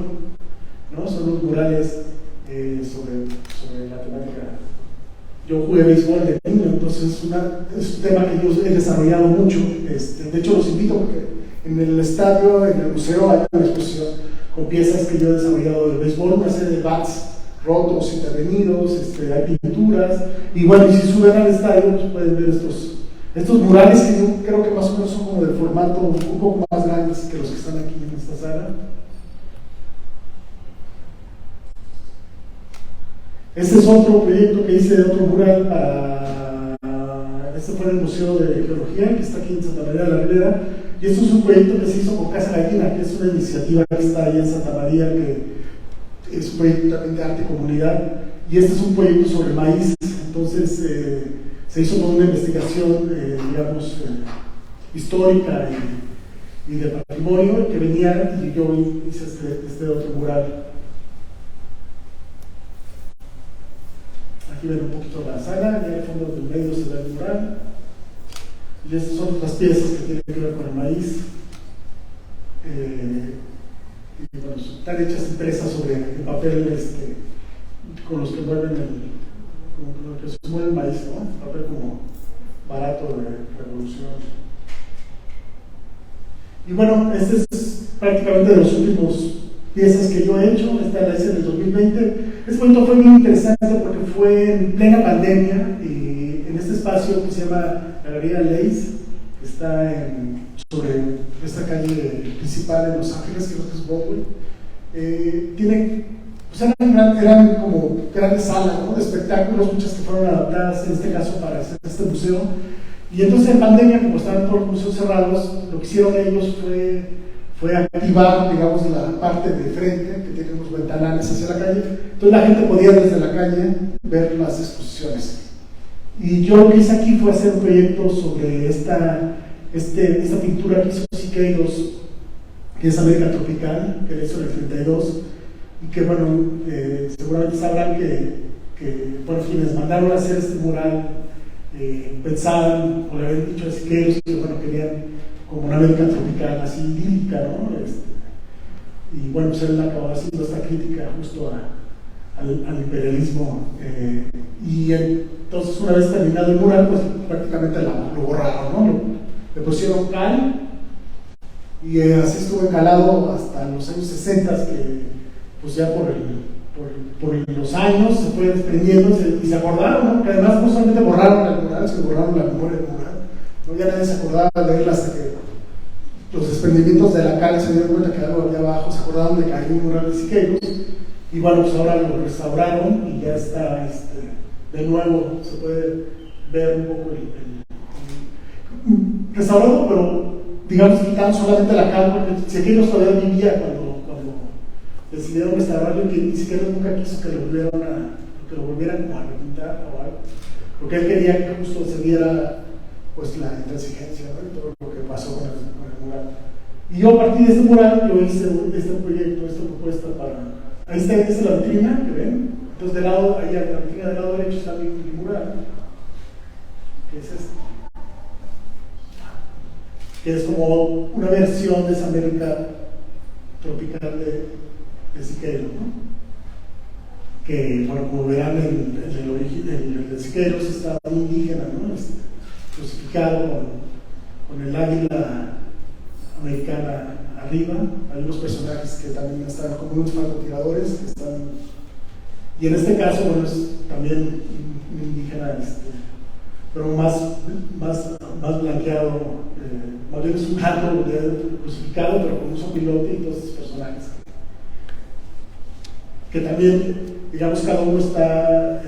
¿no? Son los murales sobre la temática. Yo jugué béisbol de niño, entonces es un tema que yo he desarrollado mucho. De hecho, los invito porque en el estadio, en el museo, hay una exposición con piezas que yo he desarrollado del béisbol, una serie de bats rotos, intervenidos, hay pinturas. Y bueno, y si suben al estadio, pues pueden ver estos murales que yo creo que más o menos son como de formato un poco más grandes que los que están aquí en esta sala. Este es otro proyecto que hice de otro mural este fue en el Museo de Geología, que está aquí en Santa María de la Ribera, y esto es un proyecto que se hizo con Casa Gallina, que es una iniciativa que está allá en Santa María, que es un proyecto también de arte y comunidad, y este es un proyecto sobre maíz. Entonces se hizo toda una investigación, digamos, histórica y de patrimonio que venía, y yo hice este otro mural. Aquí ven un poquito la sala, y al fondo del medio se ve el mural. Y estas son las piezas que tienen que ver con el maíz. Y bueno, están hechas impresas sobre el papel con los que mueven con lo que se mueve el maíz, ¿no? Papel como barato de revolución. Y bueno, este es prácticamente de los últimos piezas que yo he hecho. Esta la hice en el 2020. Este proyecto fue muy interesante porque fue en plena pandemia, y en este espacio que se llama la Galería Leis, que está sobre esta calle principal en Los Ángeles, que es Broadway. Eran como grandes salas, ¿no? De espectáculos, muchas que fueron adaptadas en este caso para hacer este museo. Y entonces en pandemia, como estaban todos los museos cerrados, lo que hicieron ellos fue activar, digamos, la parte de frente, que tiene unos ventanales hacia la calle. Entonces la gente podía desde la calle ver las exposiciones. Y yo lo que hice aquí fue hacer un proyecto sobre esta pintura que hizo Siqueiros, que es América Tropical, que la hizo en el 32, y que, bueno, seguramente sabrán que por quienes mandaron a hacer este mural pensaban, o le habían dicho a Siqueiros que, bueno, querían como una América tropical así idílica, ¿no? Y bueno, pues él acabó haciendo esta crítica justo al imperialismo. Y entonces, una vez terminado el mural, pues prácticamente lo borraron, ¿no? Le pusieron cal, y así estuvo encalado hasta los años 60, que pues ya por los años se fue desprendiendo y se acordaron, ¿no? Que además no solamente borraron el mural, sino borraron la memoria del mural. No, ya nadie se acordaba de él hasta que los desprendimientos de la cal se dieron cuenta que algo había abajo, se acordaron de que hay un mural de Siqueiros, y bueno, pues ahora lo restauraron y ya está, de nuevo se puede ver un poco restaurado, pero digamos quitaron solamente la cal, porque Siqueiros todavía vivía cuando decidieron restaurarlo, y Siqueiros nunca quiso que lo volvieran como a repintar o algo, porque él quería que justo se viera pues la intransigencia, ¿no? Y todo lo que pasó con el mural. Y yo a partir de este mural yo hice este proyecto, esta propuesta para... Ahí está, esta es la vitrina que ven. Entonces ahí en la vitrina del lado derecho está mi mural, que es este, que es como una versión de esa América tropical de Siqueiros, ¿no? Que, bueno, como verán, el origen de Siqueiros está muy indígena, ¿no? Crucificado con el águila americana arriba. Hay unos personajes que también están como unos francotiradores que están, y en este caso, bueno, es también pero más blanqueado, más bien es un gato crucificado, pero con un sopilote y todos estos personajes. Que también, digamos, cada uno está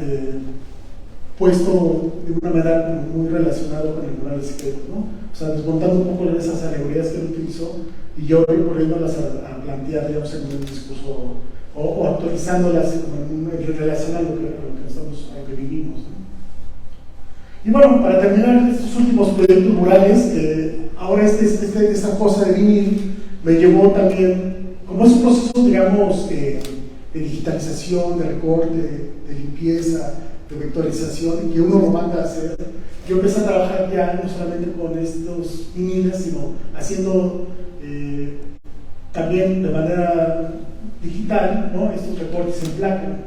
puesto de una manera muy relacionado con el mural de Siqueiros, ¿no? O sea, desmontando un poco de esas alegorías que él utilizó y yo poniéndolas a plantear, digamos, en un discurso o actualizándolas en relación a lo que vivimos, ¿no? Y bueno, para terminar estos últimos proyectos murales, ahora esta cosa de vinil me llevó también, como es un proceso, digamos, de digitalización, de recorte, de limpieza, de vectorización, y que uno lo manda a hacer. Yo empecé a trabajar ya no solamente con estos viniles, sino haciendo también de manera digital, ¿no?, estos recortes en placa.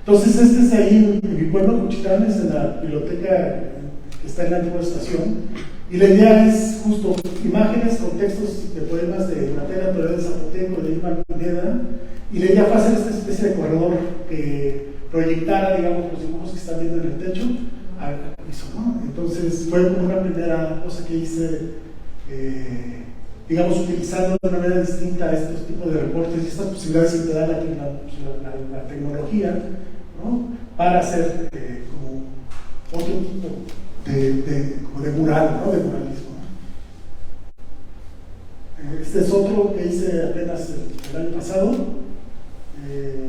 Entonces, este es ahí en mi pueblo, Juchitán, es en la biblioteca que está en la antigua estación, y la idea es justo imágenes con textos de poemas de Matera, Toledo de Zapoteco, de Irma Pineda, y la idea fue hacer esta especie de corredor que proyectara, digamos, los dibujos que están viendo en el techo al piso, ¿no? Entonces fue como una primera cosa que hice, digamos, utilizando de una manera distinta a estos tipos de reportes y estas posibilidades que te da la tecnología, ¿no?, para hacer como otro tipo de mural, ¿no?, de muralismo. Este es otro que hice apenas el año pasado,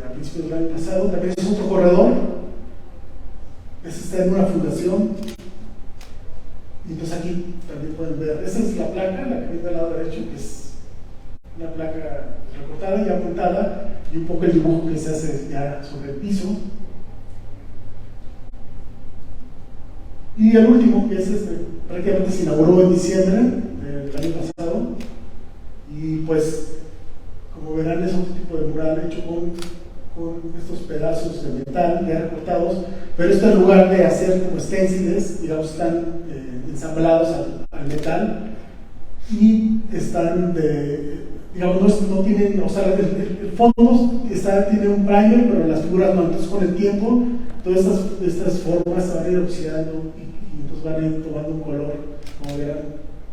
a principios del año pasado. También es otro corredor. Este está en una fundación. Y entonces aquí también pueden ver. Esta es la placa, la que viene al lado derecho, que es una placa recortada y apuntada, y un poco el dibujo que se hace ya sobre el piso. Y el último, que es prácticamente se inauguró en diciembre del año pasado, y pues, como verán, es otro tipo de mural hecho con estos pedazos de metal ya recortados, pero esto en lugar de hacer como stenciles, digamos, están ensamblados al metal y están digamos, no tienen, o sea, el fondo tiene un primer, pero las figuras no. Entonces, con el tiempo, todas estas formas se van a ir oxidando y entonces van a ir tomando un color, como verán,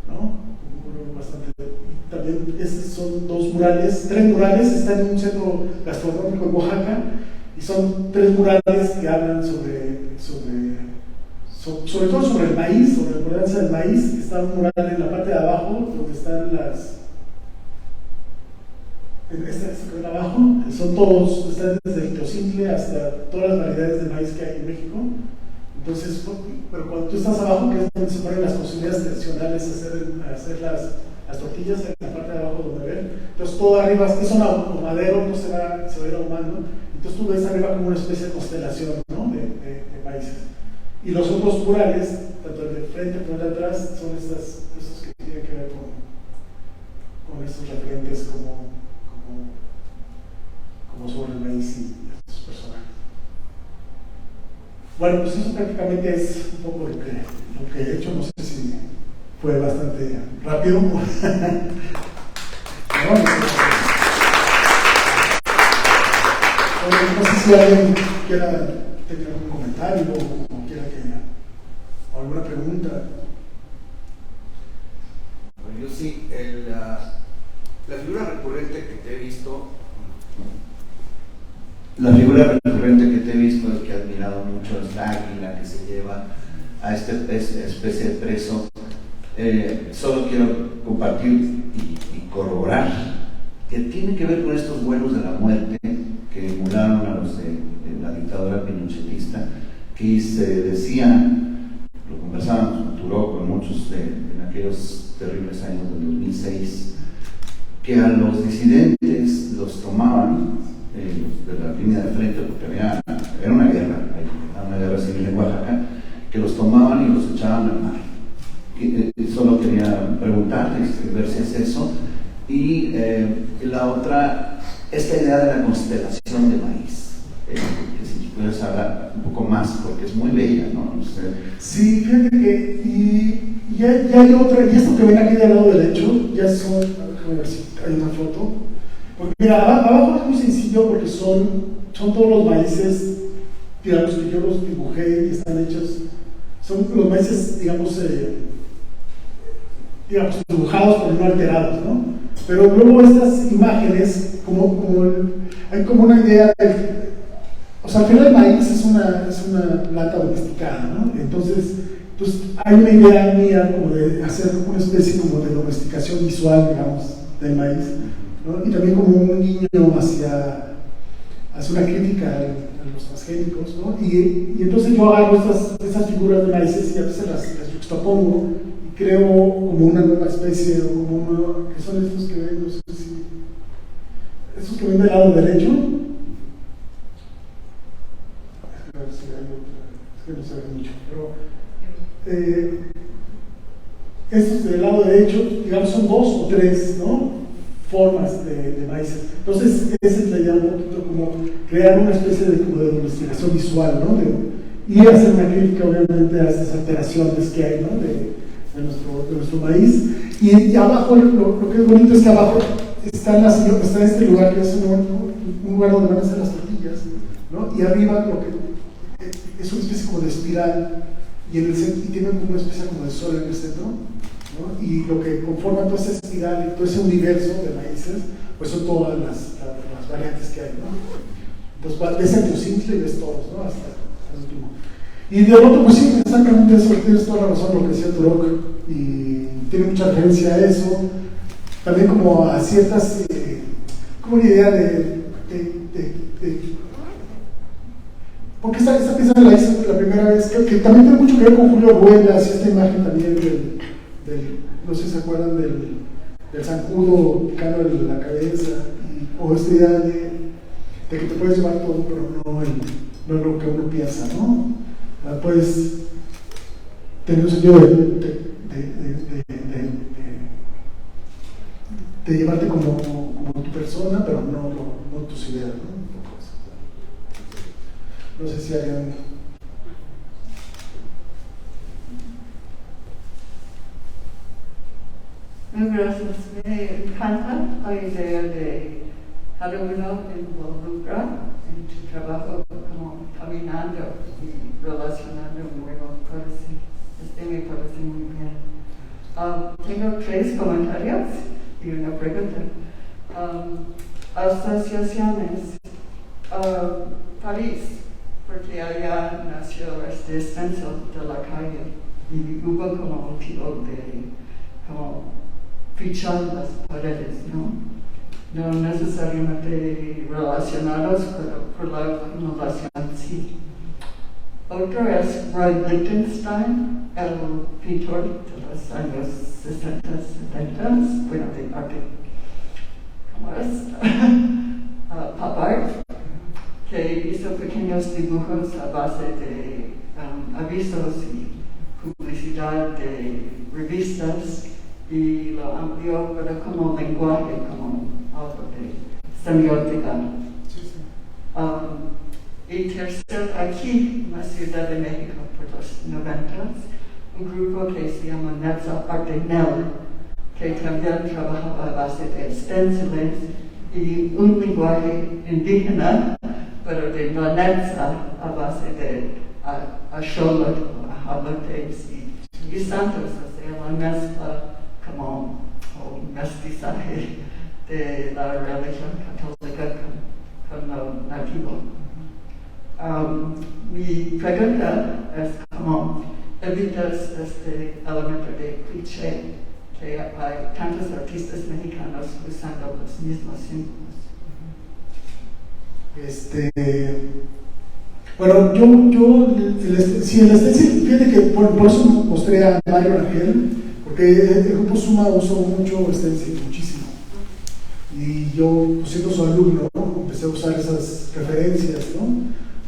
¿no? Un color bastante. Y también estos son tres murales, están en un centro gastronómico en Oaxaca, y son tres murales que hablan sobre todo sobre el maíz, sobre la importancia del maíz. Está un mural en la parte de abajo, donde están de abajo, son todos, están desde el teocintle hasta todas las variedades de maíz que hay en México. Entonces, pero cuando tú estás abajo, que es donde se ponen las posibilidades tradicionales de hacer las tortillas, en la parte de abajo donde ven, entonces todo arriba es un ahumadero, no se va a ir ahumando, entonces tú ves arriba como una especie de constelación, ¿no?, de maíces. Y los otros murales, tanto el de frente como el de atrás, son estos que tienen que ver con estos referentes como sobre el maíz y estos personajes. Bueno, pues eso prácticamente es un poco lo que he hecho. No sé si fue bastante rápido. No sé si alguien tenga algún comentario o quiera o alguna pregunta. Bueno, yo sí, la figura recurrente que te he visto. La figura recurrente que te he visto, que he admirado mucho, es la águila que se lleva a esta especie de preso. Solo quiero compartir y corroborar que tiene que ver con estos vuelos de la muerte que emularon a los de la dictadura pinochetista, que se decía, lo conversábamos con Turó, con muchos en aquellos terribles años del 2006, que a los disidentes los tomaban de la línea de frente, porque era una guerra civil en Oaxaca, que los tomaban y los echaban al mar. Solo quería preguntarles, ver si es eso. Y la otra, esta idea de la constelación de maíz, que si puedes hablar un poco más, porque es muy bella, ¿no? Sí, fíjate que y hay otra, y esto que ven aquí del lado derecho, ya son, déjame ver si hay una foto. Porque mira, abajo es muy sencillo porque son todos los maíces digamos, que yo los dibujé y están hechos, son los maíces, digamos, dibujados pero no alterados, ¿no? Pero luego estas imágenes, hay como una idea de, o sea, al final el maíz es una planta domesticada, ¿no? Entonces hay una idea mía como de hacer una especie como de domesticación visual, digamos, del maíz, ¿no? Y también como un guiño hacia una crítica a los transgénicos, ¿no? Y entonces yo hago estas figuras de maíces y a veces las juxtapongo y creo como una nueva especie, o como un nuevo, que son estos que ven, no sé si, estos que ven del lado derecho. A ver si hay otra, es que no se ve mucho, pero estos del lado derecho, digamos, son 2 o 3, ¿no? Formas de maíz. Entonces, ese es la idea un poquito como crear una especie de domesticación visual, ¿no? Y hacer una crítica, obviamente, a estas alteraciones que hay, ¿no? de nuestro maíz. Y abajo, lo que es bonito es que abajo está este lugar que es un lugar donde van a hacer las tortillas, ¿no? Y arriba lo que es una especie como de espiral y tiene como una especie como de sol en el centro, ¿no? Y lo que conforma toda esa espiral y todo ese universo de maíces, pues son todas las variantes que hay, ¿no? Entonces ves el simple y ves todos, ¿no? Hasta el último. Y de otro, pues sí, exactamente eso, tienes toda la razón lo que decía Turok, y tiene mucha referencia a eso, también como a ciertas, como una idea porque esta pieza la hice la primera vez, que también tiene mucho que ver con Julio Ruelas, esta imagen también no sé si se acuerdan del zancudo picando en la cabeza, o esta idea de que te puedes llevar todo, pero no es lo que uno piensa, ¿no? Puedes tener un sentido de llevarte como tu persona, pero no tus ideas, ¿no? No sé si alguien... Gracias. Me encanta la idea de cada uno involucra en tu trabajo como caminando y relacionando nuevas cosas. Me parece muy bien. Tengo 3 comentarios y una pregunta. Asociaciones. París, porque allá nació este stencil de la calle y hubo como un tipo de fichar las paredes, no necesariamente relacionados, pero por la acumulación sí. Otro es Roy Lichtenstein, el pintor de los años 60, 70, bueno, de arte, ¿cómo es? Pop art, que hizo pequeños dibujos a base de avisos y publicidad de revistas, y lo amplió pero como lenguaje, como algo de semiótica. Y tercero, aquí en la Ciudad de México, por los 90, un grupo que se llama Netza Artenel, que también trabajaba a base de stenciles y un lenguaje indígena, pero de la Netza a base de axolotl, ajolotes y santos, o sea, la mezcla como mestizaje de la religión católica con lo nativo. Mi pregunta es cómo evitas este elemento de cliché, que hay tantos artistas mexicanos usando los mismos símbolos. Bueno, el stencil, fíjate que por eso mostré a Mario Rangel, porque el grupo Suma usó mucho stencil, muchísimo. Y yo, pues, siendo su alumno, ¿no? Empecé a usar esas referencias, ¿no?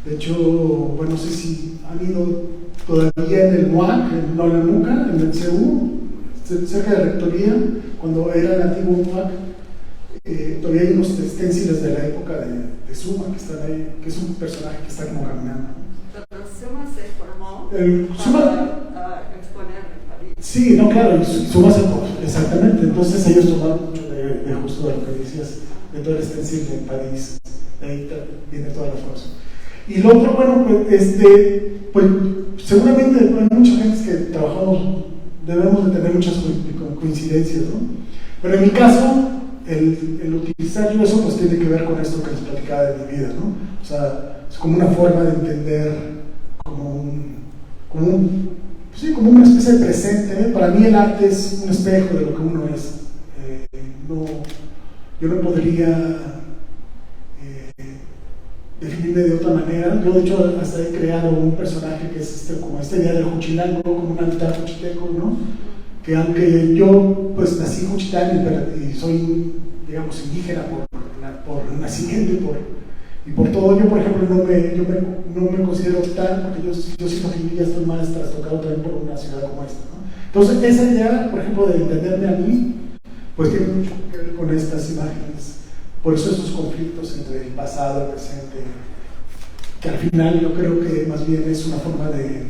De hecho, bueno, no sé si han ido todavía en el MUAC, no en la NUCA, en el CU, cerca de la rectoría, cuando era el antiguo MUAC, todavía hay unos stenciles de la época de Suma que están ahí, que es un personaje que está como caminando. Pero Suma se formó para exponer en París. Sí, no, claro, y Suma se formó, exactamente. Entonces ellos tomaron mucho de justo de lo que decías, de todo el stencil de París, de ahí viene toda la fuerza. Y lo otro, bueno, pues seguramente hay mucha gente que trabajamos, debemos de tener muchas coincidencias, ¿no? Pero en mi caso, el utilizar yo eso pues tiene que ver con esto que les platicaba de mi vida, ¿no? O sea, es como una forma de entender como una especie de presente, ¿eh? Para mí el arte es un espejo de lo que uno es. Yo no podría definirme de otra manera. Yo de hecho hasta he creado un personaje que es como este día del Juchilango, como un altar juchiteco, ¿no? Que aunque yo pues nací en Juchitán y soy, digamos, indígena por nacimiento y por todo, yo por ejemplo no me considero tal, porque yo siento que ya estoy más trastocado también por una ciudad como esta, ¿no? Entonces esa idea, por ejemplo, de entenderme a mí, pues tiene mucho que ver con estas imágenes. Por eso esos conflictos entre el pasado y el presente, que al final yo creo que más bien es una forma de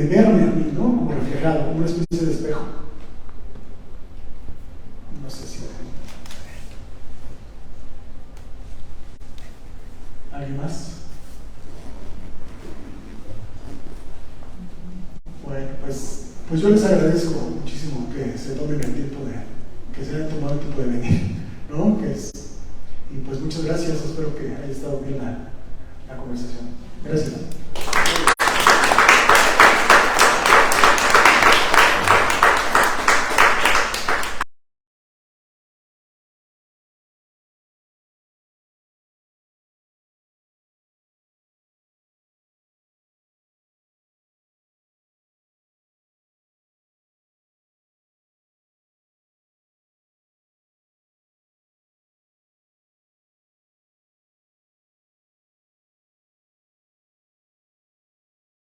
verme a mí, ¿no? Como reflejado, como una especie de espejo. No sé si ¿alguien más? Bueno, pues yo les agradezco muchísimo que se tomen el tiempo que se hayan tomado el tiempo de venir, ¿no? Y pues muchas gracias, espero que haya estado bien la conversación. Gracias.